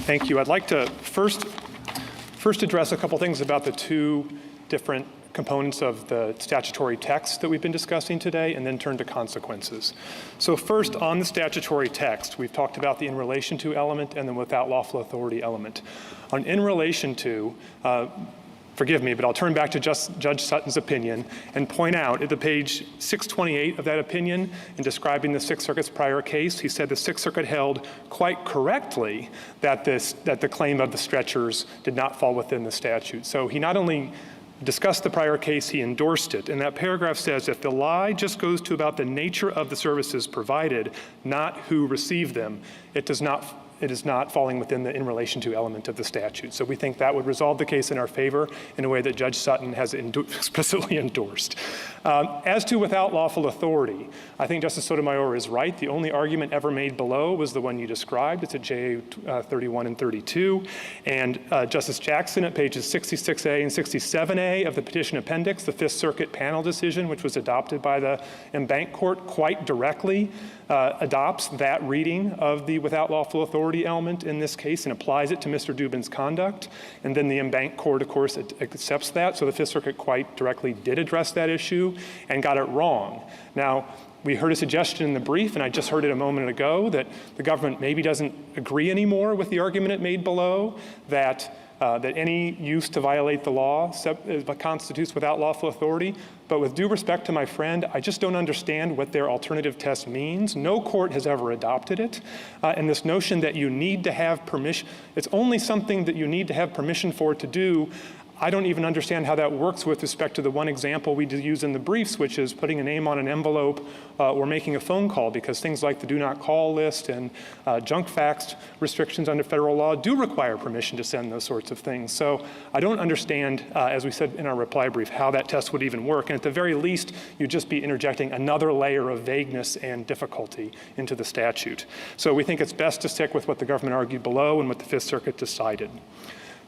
Thank you. I'd like to first First, address a couple things about the two different components of the statutory text that we've been discussing today, and then turn to consequences. So first, on the statutory text, we've talked about the in relation to element and the without lawful authority element. On in relation to, forgive me, but I'll turn back to Judge Sutton's opinion and point out at the page 628 of that opinion, in describing the Sixth Circuit's prior case, he said the Sixth Circuit held quite correctly that the claim of the stretchers did not fall within the statute. So he not only discussed the prior case, he endorsed it. And that paragraph says, if the lie just goes to about the nature of the services provided, not who received them, it is not falling within the in relation to element of the statute. So we think that would resolve the case in our favor in a way that Judge Sutton has explicitly endorsed. As to without lawful authority, I think Justice Sotomayor is right. The only argument ever made below was the one you described. It's at JA 31 and 32. And Justice Jackson at pages 66A and 67A of the petition appendix, the Fifth Circuit panel decision, which was adopted by the en banc court, quite directly adopts that reading of the without lawful authority element in this case and applies it to Mr. Dubin's conduct. And then the en banc court, of course, accepts that. So the Fifth Circuit quite directly did address that issue and got it wrong. Now, we heard a suggestion in the brief, and I just heard it a moment ago, that the government maybe doesn't agree anymore with the argument it made below, that any use to violate the law constitutes without lawful authority. But with due respect to my friend, I just don't understand what their alternative test means. No court has ever adopted it. And this notion that you need to have permission, it's only something that you need to have permission for to do. I don't even understand how that works with respect to the one example we use in the briefs, which is putting a name on an envelope or making a phone call, because things like the do not call list and junk fax restrictions under federal law do require permission to send those sorts of things. So I don't understand, as we said in our reply brief, how that test would even work. And at the very least, you'd just be interjecting another layer of vagueness and difficulty into the statute. So we think it's best to stick with what the government argued below and what the Fifth Circuit decided.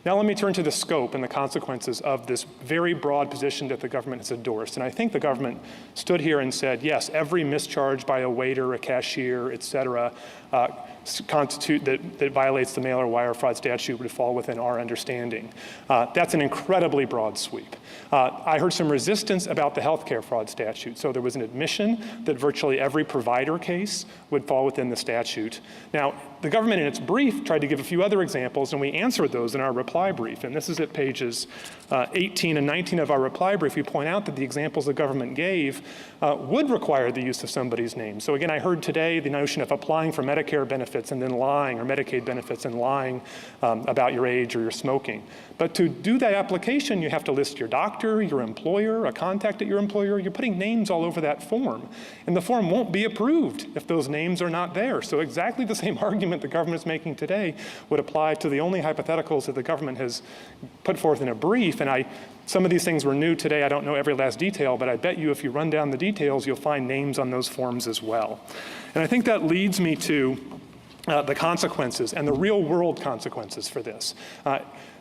Now let me turn to the scope and the consequences of this very broad position that the government has endorsed. And I think the government stood here and said, yes, every mischarge by a waiter, a cashier, et cetera, that violates the mail or wire fraud statute would fall within our understanding. That's an incredibly broad sweep. I heard some resistance about the healthcare fraud statute. So there was an admission that virtually every provider case would fall within the statute. Now, the government in its brief tried to give a few other examples, and we answered those in our reply brief. And this is at pages 18 and 19 of our reply brief. We point out that the examples the government gave would require the use of somebody's name. So again, I heard today the notion of applying for Medicare benefits and then lying, or Medicaid benefits and lying about your age or your smoking. But to do that application, you have to list your doctor, your employer, a contact at your employer. You're putting names all over that form. And the form won't be approved if those names are not there. So exactly the same argument the government is making today would apply to the only hypotheticals that the government has put forth in a brief. And some of these things were new today. I don't know every last detail, but I bet you if you run down the details, you'll find names on those forms as well. And I think that leads me to the consequences and the real world consequences for this.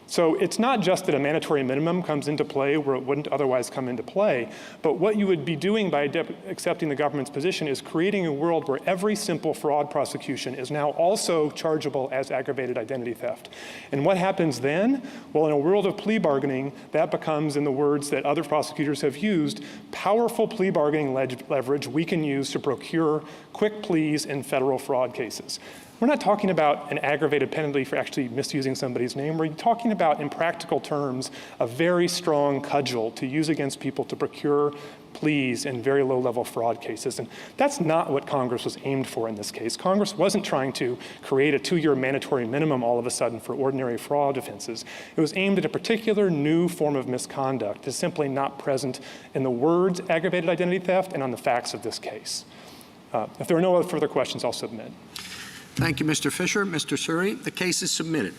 So it's not just that a mandatory minimum comes into play where it wouldn't otherwise come into play, but what you would be doing by accepting the government's position is creating a world where every simple fraud prosecution is now also chargeable as aggravated identity theft. And what happens then? Well, in a world of plea bargaining, that becomes, in the words that other prosecutors have used, powerful plea bargaining leverage we can use to procure quick pleas in federal fraud cases. We're not talking about an aggravated penalty for actually misusing somebody's name. We're talking about, in practical terms, a very strong cudgel to use against people to procure pleas in very low-level fraud cases. And that's not what Congress was aimed for in this case. Congress wasn't trying to create a 2-year mandatory minimum all of a sudden for ordinary fraud offenses. It was aimed at a particular new form of misconduct that's simply not present in the words aggravated identity theft and on the facts of this case. If there are no further questions, I'll submit. Thank you, Mr. Fisher. Mr. Suri, the case is submitted.